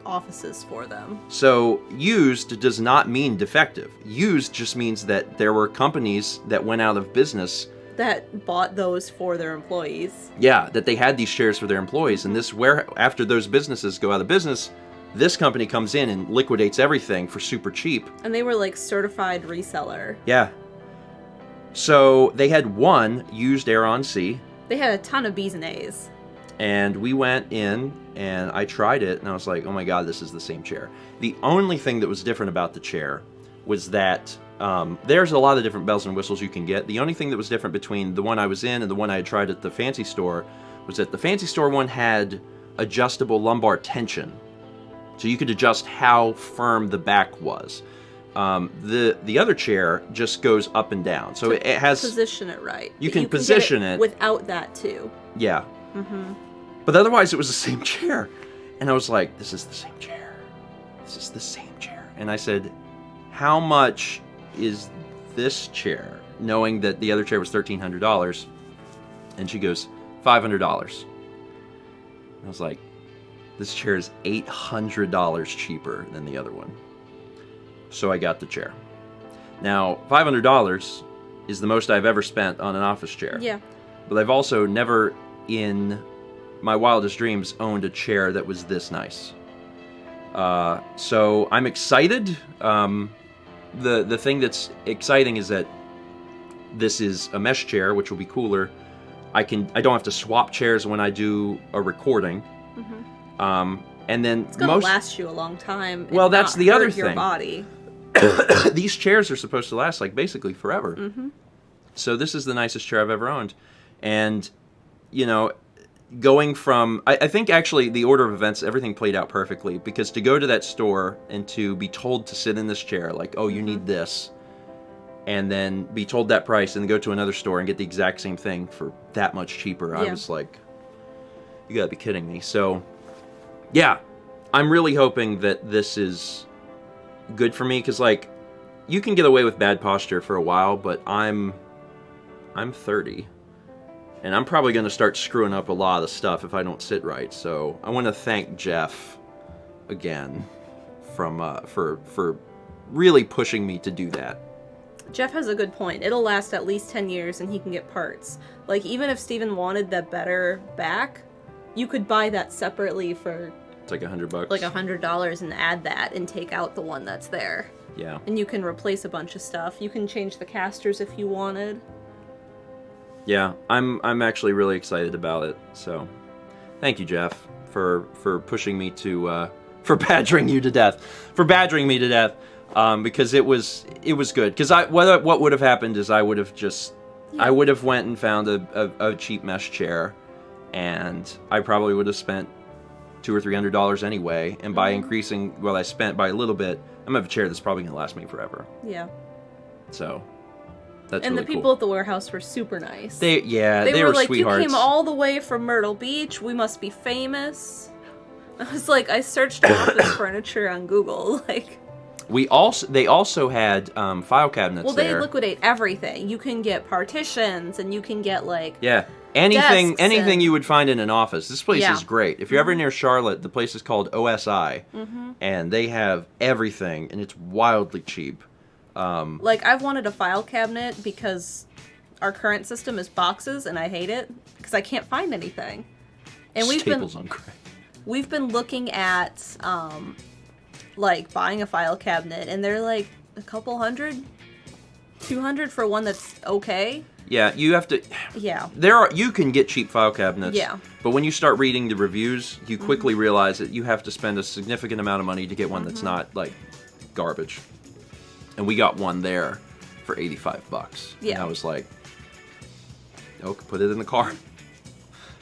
offices for them. So used does not mean defective. Used just means that there were companies that went out of business that bought those for their employees. Yeah, that they had these chairs for their employees, and after those businesses go out of business, this company comes in and liquidates everything for super cheap. And they were like certified reseller. Yeah. So they had one used Aeron C. They had a ton of B's and A's. And we went in, and I tried it, and I was like, oh my god, this is the same chair. The only thing that was different about the chair was that there's a lot of different bells and whistles you can get. The only thing that was different between the one I was in and the one I had tried at the fancy store was that the fancy store one had adjustable lumbar tension. So you could adjust how firm the back was. The other chair just goes up and down. So it has... Position it right. You can position it without that too. Yeah. Mm-hmm. But otherwise, it was the same chair. And I was like, this is the same chair. This is the same chair. And I said, how much is this chair? Knowing that the other chair was $1,300. And she goes, $500. I was like, this chair is $800 cheaper than the other one. So I got the chair. Now, $500 is the most I've ever spent on an office chair. Yeah. But I've also never in my wildest dreams owned a chair that was this nice. So I'm excited. The thing that's exciting is that this is a mesh chair, which will be cooler. I don't have to swap chairs when I do a recording. Mm-hmm. And then it's gonna last you a long time. Well, that's the other thing. Your body. These chairs are supposed to last like basically forever. Mm-hmm. So this is the nicest chair I've ever owned. And, you know, going from... I think actually the order of events, everything played out perfectly. Because to go to that store and to be told to sit in this chair, like, oh, you need this. And then be told that price and then go to another store and get the exact same thing for that much cheaper. Yeah. I was like, you gotta be kidding me. So, yeah. I'm really hoping that this is good for me. Because, like, you can get away with bad posture for a while, but I'm 30. And I'm probably going to start screwing up a lot of stuff if I don't sit right. So I want to thank Jeff again for really pushing me to do that. Jeff has a good point. It'll last at least 10 years and he can get parts. Like, even if Stephen wanted the better back, you could buy that separately for... It's like $100. Like $100 and add that and take out the one that's there. Yeah. And you can replace a bunch of stuff. You can change the casters if you wanted. Yeah, I'm actually really excited about it. So, thank you, Jeff, for pushing me to for badgering me to death, because it was good. Because what would have happened is I would have went and found a cheap mesh chair, and I probably would have spent $200 or $300 anyway. And by increasing what I spent by a little bit, I'm gonna have a chair that's probably gonna last me forever. Yeah. So. That's and really the people cool. At the warehouse were super nice. They were like, sweethearts. You came all the way from Myrtle Beach. We must be famous. I was like, I searched office furniture on Google. Like, they also had file cabinets. Well, there. They liquidate everything. You can get partitions, and you can get like anything you would find in an office. This place is great. If you're ever near Charlotte, the place is called OSI, and they have everything, and it's wildly cheap. Like, I've wanted a file cabinet because our current system is boxes, and I hate it because I can't find anything. And Staples on crack. we've been looking at, like, buying a file cabinet, and they're like a couple hundred, 200 for one that's okay. Yeah, you have to. Yeah. You can get cheap file cabinets. Yeah. But when you start reading the reviews, you quickly realize that you have to spend a significant amount of money to get one that's not like garbage. And we got one there for $85. Yeah. And I was like, okay, put it in the car.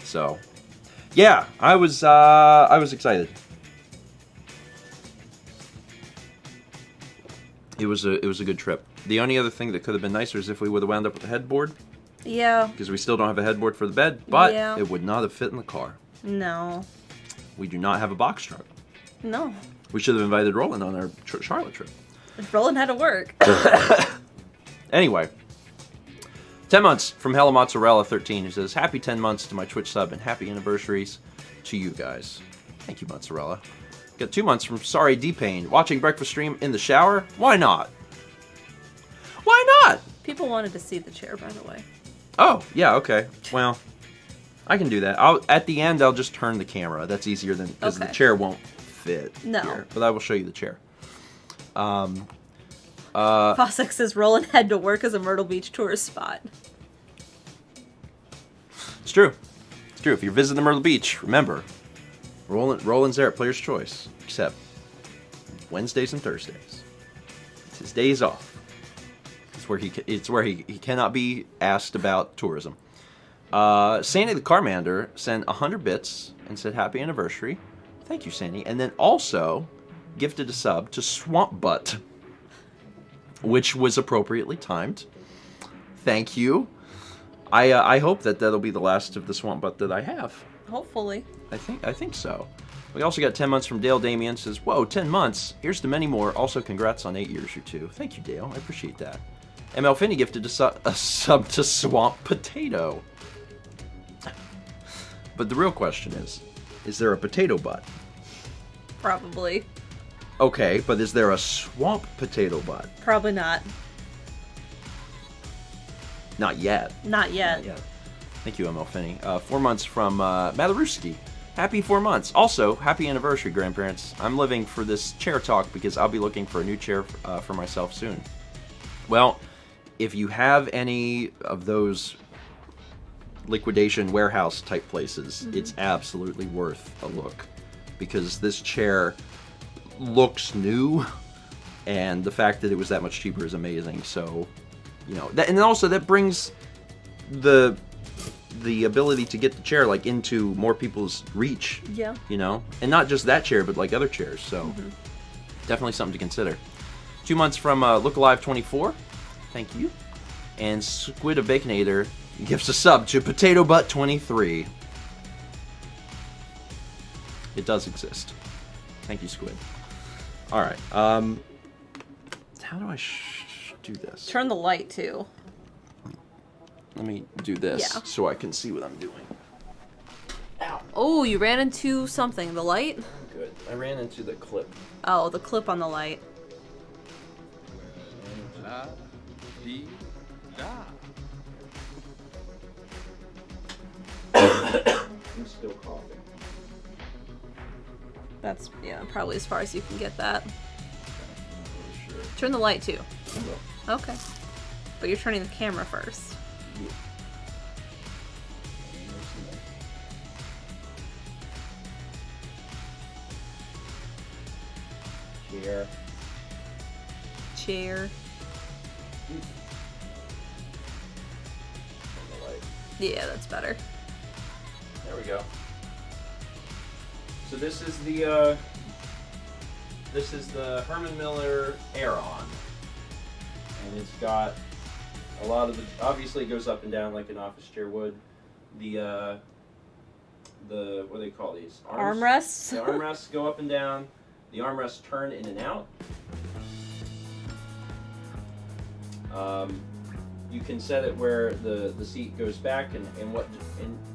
So, yeah, I was excited. It was a good trip. The only other thing that could have been nicer is if we would have wound up with a headboard. Yeah. Because we still don't have a headboard for the bed, but Yeah. it would not have fit in the car. No. We do not have a box truck. No. We should have invited Roland on our Charlotte trip. Roland had to work. Anyway, 10 months from Hella Mozzarella 13, who says, happy 10 months to my Twitch sub and happy anniversaries to you guys. Thank you, Mozzarella. Got 2 months from Sorry D-Pain, watching breakfast stream in the shower. Why not? Why not? People wanted to see the chair, by the way. Oh, yeah, okay. Well, I can do that. At the end, I'll just turn the camera. That's easier than, because the chair won't fit here. But I will show you the chair. Fossex says Roland had to work as a Myrtle Beach tourist spot. It's true. It's true. If you're visiting Myrtle Beach, remember, Roland's there at Player's Choice, except Wednesdays and Thursdays. It's his days off. It's where he cannot be asked about tourism. Sandy the Carmander sent 100 bits and said happy anniversary. Thank you, Sandy. And then also gifted a sub to Swamp Butt, which was appropriately timed. Thank you. I hope that'll be the last of the Swamp Butt that I have. Hopefully. I think so. We also got 10 months from Dale Damien. Says, whoa, 10 months. Here's to many more. Also, congrats on 8 years or 2. Thank you, Dale. I appreciate that. ML Finney gifted a sub to Swamp Potato. But the real question is there a potato butt? Probably. Okay, but is there a swamp potato butt? Probably not. Not yet. Not yet. Not yet. Thank you, ML Finney. 4 months from Madaruski. Happy 4 months. Also, happy anniversary, grandparents. I'm living for this chair talk because I'll be looking for a new chair for myself soon. Well, if you have any of those liquidation warehouse type places, it's absolutely worth a look. Because this chair looks new, and the fact that it was that much cheaper is amazing. So, you know, and also that brings the ability to get the chair like into more people's reach. Yeah. You know, and not just that chair, but like other chairs. So, definitely something to consider. 2 months from Look Alive 24. Thank you. And Squid of Baconator gives a sub to Potato Butt 23. It does exist. Thank you, Squid. All right. How do I do this? Turn the light too. Let me do this so I can see what I'm doing. Ow. Oh, you ran into something. The light? Good. I ran into the clip. Oh, the clip on the light. I'm still coughing. That's, probably as far as you can get that. I'm not really sure. Turn the light too. I will. Okay. But you're turning the camera first. Yeah. Chair. Chair. Turn the light. Yeah, that's better. There we go. So this is the Herman Miller Aeron, and it's got a lot of the. Obviously, it goes up and down like an office chair would. The what do they call these? Armrests. The armrests go up and down. The armrests turn in and out. You can set it where the seat goes back and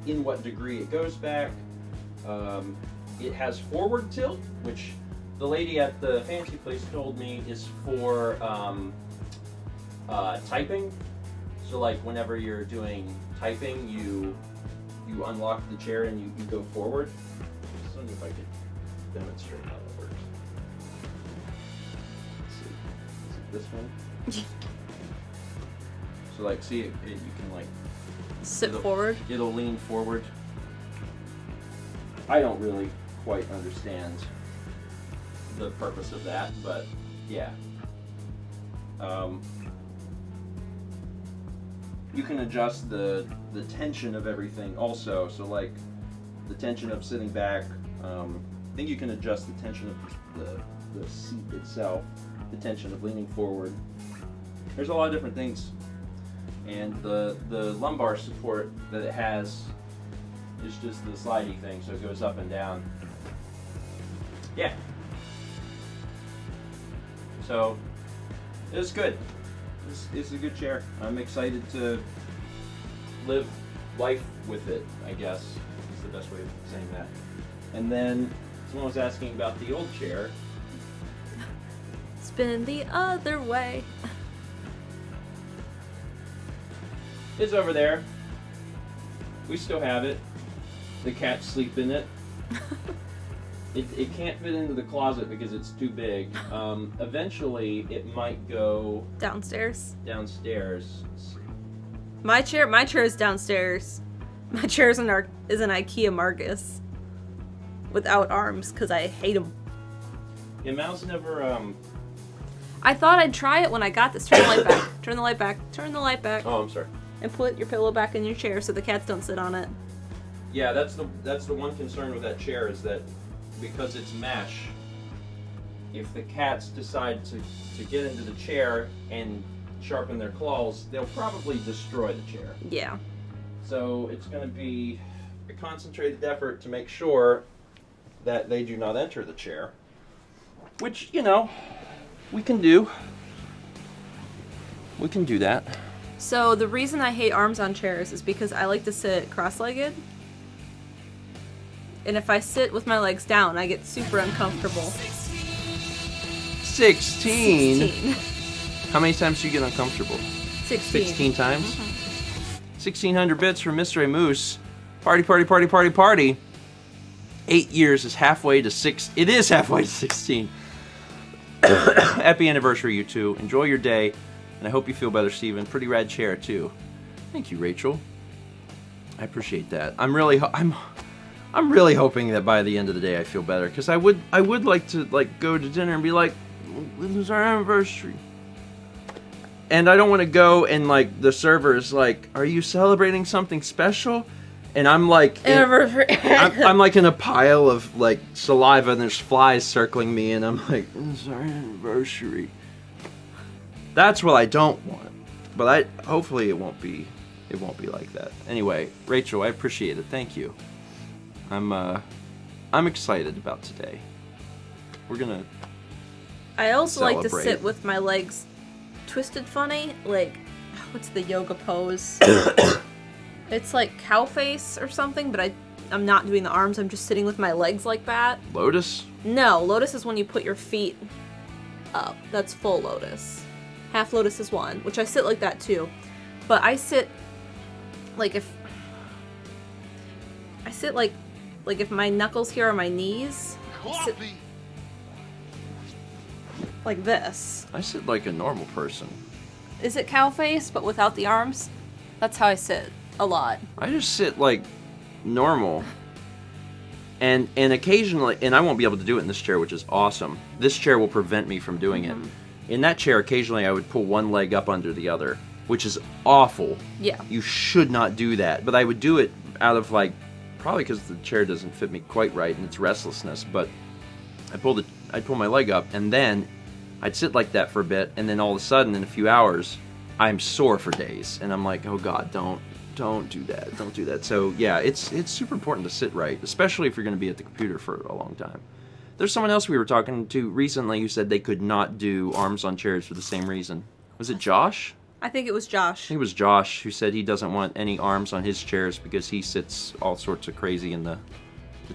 in what degree it goes back. It has forward tilt, which the lady at the fancy place told me is for typing. So like whenever you're doing typing, you unlock the chair and you go forward. So if I could demonstrate how that works. Let's see. Is it this one? So like, see, you can like Sit forward. It'll lean forward. I don't really quite understand the purpose of that, but yeah. You can adjust the tension of everything also. So like the tension of sitting back. I think you can adjust the tension of the seat itself, the tension of leaning forward. There's a lot of different things. And the lumbar support that it has is just the slidey thing, so it goes up and down. Yeah. So it's good. It's a good chair. I'm excited to live life with it, I guess is the best way of saying that. And then someone was asking about the old chair. Spin the other way. It's over there. We still have it. The cats sleep in it. It can't fit into the closet because it's too big. Eventually, it might go Downstairs. downstairs. My chair is downstairs. My chair is an IKEA Marcus without arms because I hate them. Yeah, Mal's never. I thought I'd try it when I got this. Turn the light back. Turn the light back. Turn the light back. Oh, I'm sorry. And put your pillow back in your chair so the cats don't sit on it. Yeah, that's the one concern with that chair is that because it's mesh, if the cats decide to get into the chair and sharpen their claws, they'll probably destroy the chair. Yeah. So it's going to be a concentrated effort to make sure that they do not enter the chair, which, you know, we can do. We can do that. So the reason I hate arms on chairs is because I like to sit cross-legged. And if I sit with my legs down, I get super uncomfortable. 16? How many times do you get uncomfortable? 16. 16 times? 1,600 bits from Mr. Moose. Party, party, party, party, party. 8 years is halfway to 6. It is halfway to 16. Happy anniversary, you two. Enjoy your day. And I hope you feel better, Steven. Pretty rad chair, too. Thank you, Rachel. I appreciate that. I'm really hoping that by the end of the day I feel better, because I would like to go to dinner and be like, this is our anniversary. And I don't want to go and the server's like, are you celebrating something special? And I'm like, Anniversary. I'm like in a pile of saliva and there's flies circling me and I'm like, this is our anniversary. That's what I don't want. But hopefully it won't be like that. Anyway, Rachel, I appreciate it. Thank you. I'm excited about today. We're gonna I also like to celebrate. sit with my legs twisted funny, what's the yoga pose? It's like cow face or something, but I'm not doing the arms, I'm just sitting with my legs like that. Lotus? No, lotus is when you put your feet up. That's full lotus. Half lotus is one, which I sit like that too. But I sit if my knuckles here are my knees, I sit like this. I sit like a normal person. Is it cow face, but without the arms? That's how I sit a lot. I just sit like normal. And occasionally, and I won't be able to do it in this chair, which is awesome. This chair will prevent me from doing it. In that chair, occasionally I would pull one leg up under the other, which is awful. Yeah. You should not do that. But I would do it out of probably because the chair doesn't fit me quite right and it's restlessness. But I'd pull my leg up and then I'd sit like that for a bit, and then all of a sudden, in a few hours, I'm sore for days, and I'm like, oh God, don't do that, don't do that. So yeah, it's super important to sit right, especially if you're going to be at the computer for a long time. There's someone else we were talking to recently who said they could not do arms on chairs for the same reason. Was it Josh? I think it was Josh. I think it was Josh who said he doesn't want any arms on his chairs because he sits all sorts of crazy in the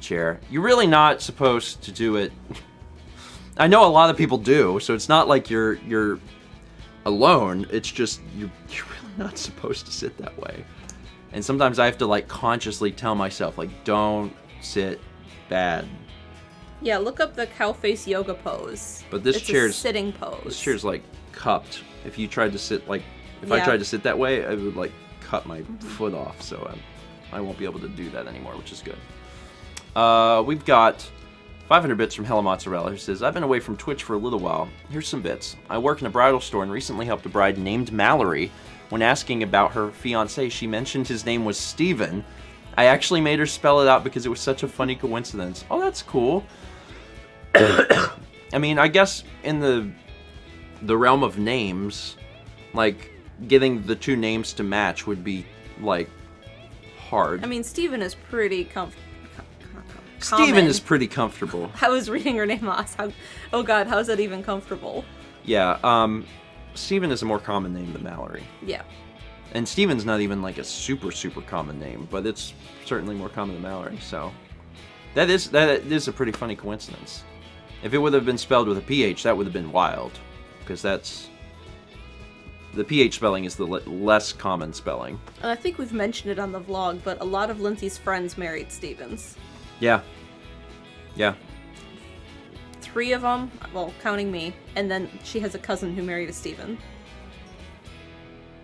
chair. You're really not supposed to do it. I know a lot of people do, so it's not like you're alone. It's just you're really not supposed to sit that way. And sometimes I have to consciously tell myself don't sit bad. Yeah, look up the cow face yoga pose. But this it's chair's a sitting pose. This chair's like cupped. If you tried to sit like, if I Yeah. tried to sit that way, I would like cut my foot off. So I won't be able to do that anymore, which is good. We've got 500 bits from Hella Mozzarella, who says, I've been away from Twitch for a little while. Here's some bits. I work in a bridal store and recently helped a bride named Mallory. When asking about her fiancé, she mentioned his name was Steven. I actually made her spell it out because it was such a funny coincidence. Oh, that's cool. I mean, I guess in the realm of names, like, getting the two names to match would be, like, hard. I mean, Steven is pretty common. Steven is pretty comfortable. I was reading her name off. Oh god, how is that even comfortable? Yeah, Steven is a more common name than Mallory. Yeah. And Steven's not even like a super, super common name, but it's certainly more common than Mallory, so... That is a pretty funny coincidence. If it would have been spelled with a PH, that would have been wild. Because that's... The PH spelling is the less common spelling. And I think we've mentioned it on the vlog, but a lot of Lindsay's friends married Stevens. Yeah. Yeah. 3 of them, well, counting me, and then she has a cousin who married a Steven.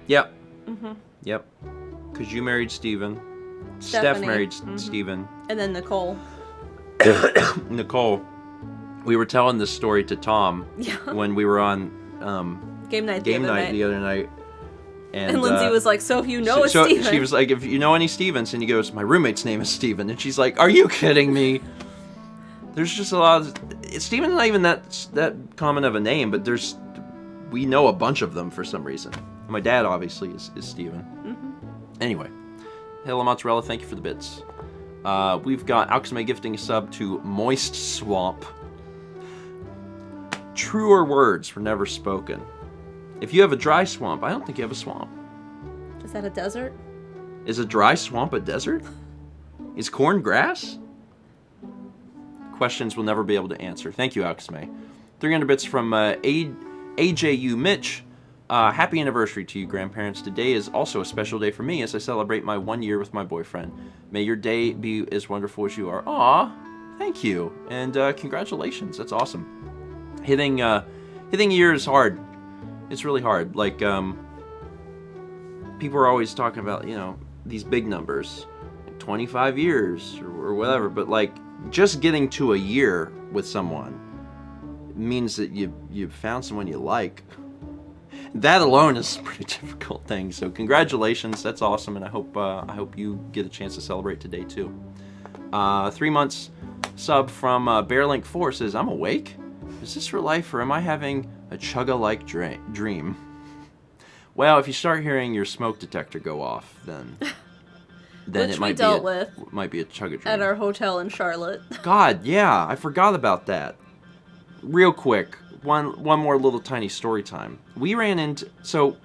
Yep. Mm-hmm. Yep. Because you married Steven. Stephanie. Steph married Steven. And then Nicole. Nicole. We were telling this story to Tom when we were on Game night the other night. And Lindsay was like, so if you know a Steven. She was like, if you know any Stevens, and he goes, my roommate's name is Steven. And she's like, are you kidding me? There's just a lot of... Steven's not even that common of a name, but we know a bunch of them for some reason. My dad, obviously, is Steven. Mm-hmm. Anyway. Hello, Mozzarella, thank you for the bits. We've got Alchemy gifting a sub to Moist Swamp. Truer words were never spoken. If you have a dry swamp, I don't think you have a swamp. Is that a desert? Is a dry swamp a desert? Is corn grass? Questions we'll never be able to answer. Thank you, Alchemy. 300 bits from AJU Mitch. Happy anniversary to you, grandparents. Today is also a special day for me as I celebrate my 1 year with my boyfriend. May your day be as wonderful as you are. Aw, thank you. And congratulations. That's awesome. Hitting a year is hard. It's really hard. Like, people are always talking about, you know, these big numbers. Like 25 years or whatever. But, like, just getting to a year with someone means that you've found someone you like. That alone is a pretty difficult thing. So congratulations, that's awesome, and I hope you get a chance to celebrate today too. 3 months sub from Bearlink 4 says, I'm awake? Is this real life or am I having a chugga-like dream? Well, if you start hearing your smoke detector go off, then Which it might be a chugga dream. At our hotel in Charlotte. God, yeah, I forgot about that. Real quick, one more little tiny story time. We ran into... So,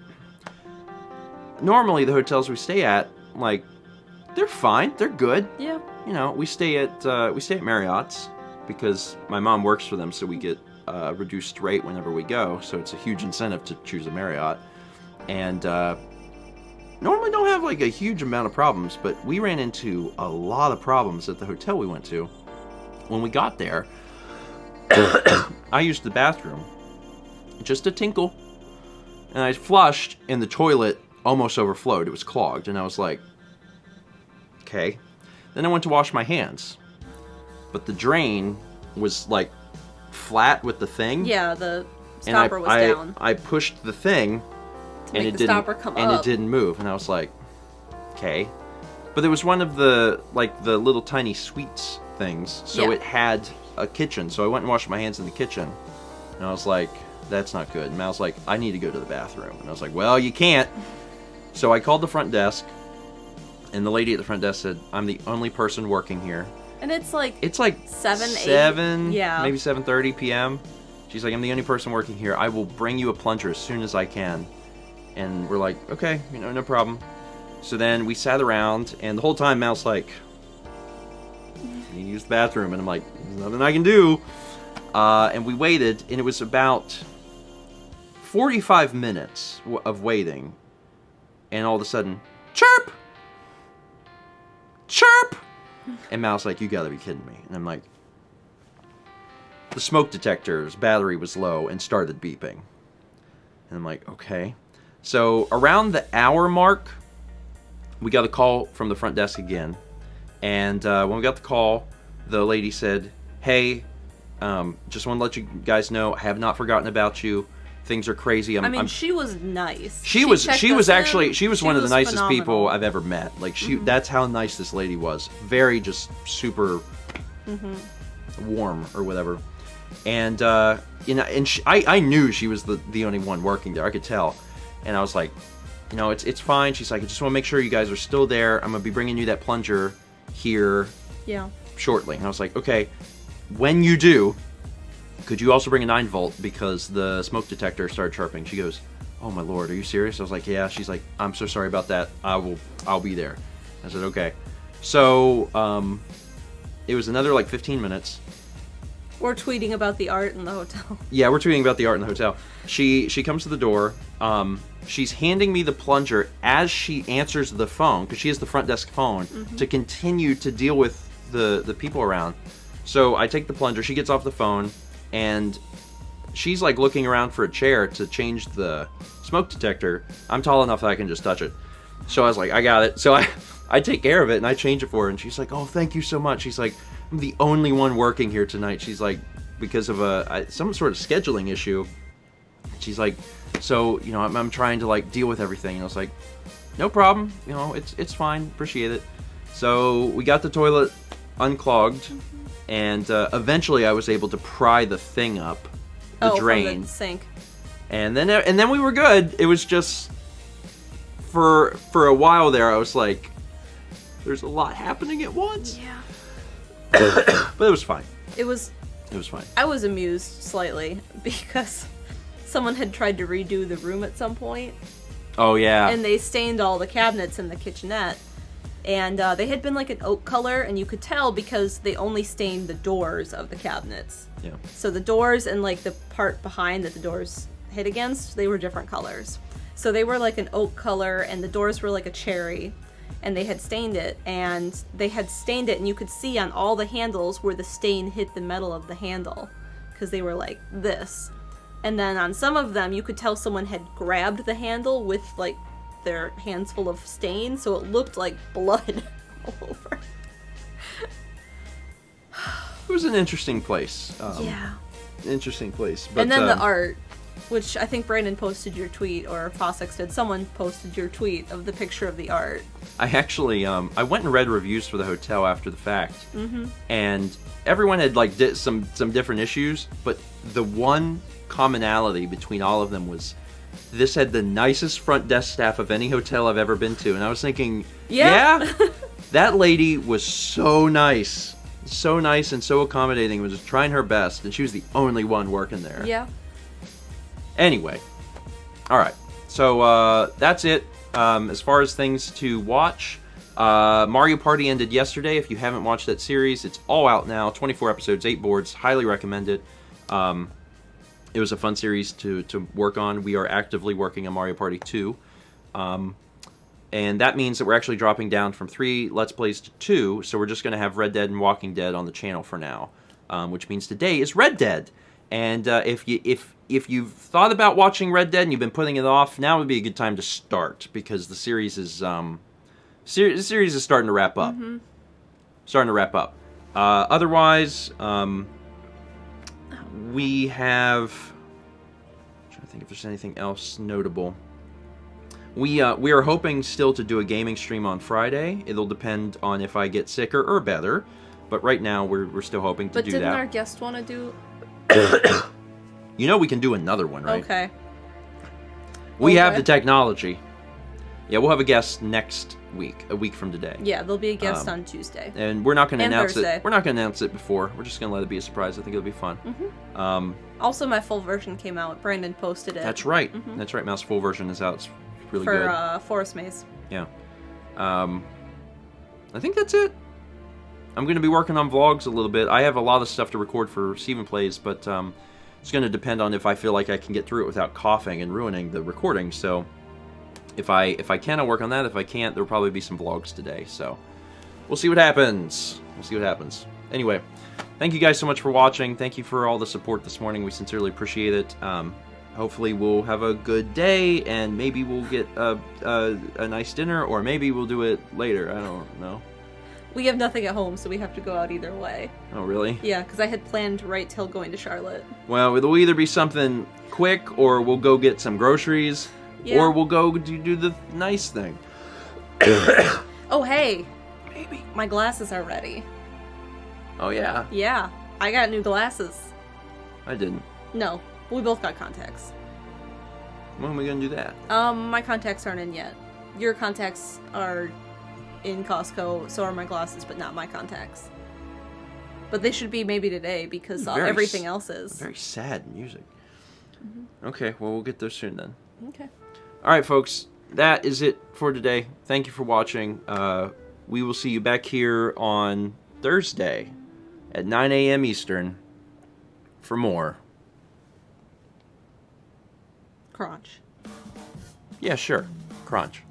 normally the hotels we stay at, like, they're fine. They're good. Yeah. You know, we stay at Marriott's because my mom works for them, so we get reduced rate whenever we go. So it's a huge incentive to choose a Marriott. And normally don't have, like, a huge amount of problems, but we ran into a lot of problems at the hotel we went to. When we got there... I used the bathroom, just a tinkle, and I flushed, and the toilet almost overflowed. It was clogged, and I was like, okay. Then I went to wash my hands, but the drain was, like, flat with the thing. Yeah, the stopper was down. I pushed the thing, and it didn't move, and I was like, okay. But it was one of the, like, the little tiny sweets things, so it had a kitchen, so I went and washed my hands in the kitchen, and I was like, that's not good. And Mal's like, I need to go to the bathroom, and I was like, well, you can't. So I called the front desk, and the lady at the front desk said, I'm the only person working here. And it's like 7, yeah, maybe 7:30 p.m. She's like, I'm the only person working here. I will bring you a plunger as soon as I can. And we're like, okay, you know, no problem. So then we sat around, and the whole time Mal's like, you use the bathroom, and I'm like, there's nothing I can do. And we waited, and it was about 45 minutes of waiting, and all of a sudden, chirp! Chirp! And Mal's like, you gotta be kidding me. And I'm like, the smoke detector's battery was low and started beeping. And I'm like, okay. So around the hour mark, we got a call from the front desk again. And when we got the call, the lady said, hey, just want to let you guys know, I have not forgotten about you. Things are crazy. She was nice. She was one of the nicest phenomenal. people I've ever met. Like that's how nice this lady was. Very just super warm or whatever. And I knew she was the only one working there. I could tell. And I was like, it's fine. She's like, I just want to make sure you guys are still there. I'm gonna be bringing you that plunger here shortly. And I was like, okay, when you do, could you also bring a 9-volt because the smoke detector started chirping. She goes, oh my lord, are you serious? I was like, yeah. She's like, I'm so sorry about that. I'll be there. I said, okay. So it was another like 15 minutes. We're tweeting about the art in the hotel. Yeah, we're tweeting about the art in the hotel. She comes to the door. She's handing me the plunger as she answers the phone, because she has the front desk phone, to continue to deal with the people around. So I take the plunger. She gets off the phone, and she's like looking around for a chair to change the smoke detector. I'm tall enough that I can just touch it. So I was like, I got it. So I take care of it, and I change it for her. And she's like, oh, thank you so much. She's like, I'm the only one working here tonight. She's like, because of some sort of scheduling issue. She's like, so, I'm trying to like deal with everything. And I was like, no problem. It's fine. Appreciate it. So we got the toilet unclogged, and eventually I was able to pry the thing up, the drain, from the sink. And then we were good. It was just for a while there, I was like, there's a lot happening at once. Yeah. But it was fine. It was fine. I was amused slightly because someone had tried to redo the room at some point. Oh, yeah. And they stained all the cabinets in the kitchenette. And they had been like an oak color, and you could tell because they only stained the doors of the cabinets. Yeah. So the doors and like the part behind that the doors hit against, they were different colors. So they were like an oak color, and the doors were like a cherry. And they had stained it, and you could see on all the handles where the stain hit the metal of the handle, because they were like this. And then on some of them, you could tell someone had grabbed the handle with like their hands full of stain, so it looked like blood all over. It was an interesting place. Yeah. Interesting place. But, and then the art, which I think Brandon posted your tweet, or Fossex did. Someone posted your tweet of the picture of the art. I actually, I went and read reviews for the hotel after the fact, and everyone had like some different issues, but the one commonality between all of them was this had the nicest front desk staff of any hotel I've ever been to. And I was thinking, yeah that lady was so nice and so accommodating, was trying her best, and she was the only one working there. Yeah. Anyway, all right, so that's it. As far as things to watch, Mario Party ended yesterday. If you haven't watched that series, it's all out now. 24 episodes, 8 boards. Highly recommend it. It was a fun series to work on. We are actively working on Mario Party 2. And that means that we're actually dropping down from 3 Let's Plays to 2. So we're just going to have Red Dead and Walking Dead on the channel for now. Which means today is Red Dead. And if you've thought about watching Red Dead and you've been putting it off, now would be a good time to start, because the series is series is starting to wrap up. Otherwise, we have. I'm trying to think if there's anything else notable. We are hoping still to do a gaming stream on Friday. It'll depend on if I get sicker or better, but right now we're still hoping to do that. But didn't our guest want to do? We can do another one, right? Okay. We have the technology. Yeah, we'll have a guest next week, a week from today. Yeah, there'll be a guest on Tuesday. And we're not going to announce Thursday. it. We're not going to announce it before. We're just going to let it be a surprise. I think it'll be fun. Also, my full version came out. Brandon posted it. That's right. That's right. Mouse full version is out. It's really good. For Forest Maze. Yeah. I think that's it. I'm going to be working on vlogs a little bit. I have a lot of stuff to record for Stephen Plays, but it's going to depend on if I feel like I can get through it without coughing and ruining the recording. So if I can, I'll work on that. If I can't, there'll probably be some vlogs today. So we'll see what happens. We'll see what happens. Anyway, thank you guys so much for watching. Thank you for all the support this morning. We sincerely appreciate it. Hopefully we'll have a good day, and maybe we'll get a nice dinner, or maybe we'll do it later. I don't know. We have nothing at home, so we have to go out either way. Oh, really? Yeah, because I had planned right till going to Charlotte. Well, it'll either be something quick, or we'll go get some groceries, or we'll go do the nice thing. Oh, hey. Maybe. My glasses are ready. Oh, yeah? Yeah, I got new glasses. I didn't. No, we both got contacts. When are we gonna do that? My contacts aren't in yet. Your contacts are in Costco, so are my glasses, but not my contacts. But they should be maybe today, because everything else is. Very sad music. Okay, well, we'll get those soon then. Okay. Alright, folks. That is it for today. Thank you for watching. We will see you back here on Thursday at 9 a.m. Eastern for more. Crunch. Yeah, sure. Crunch.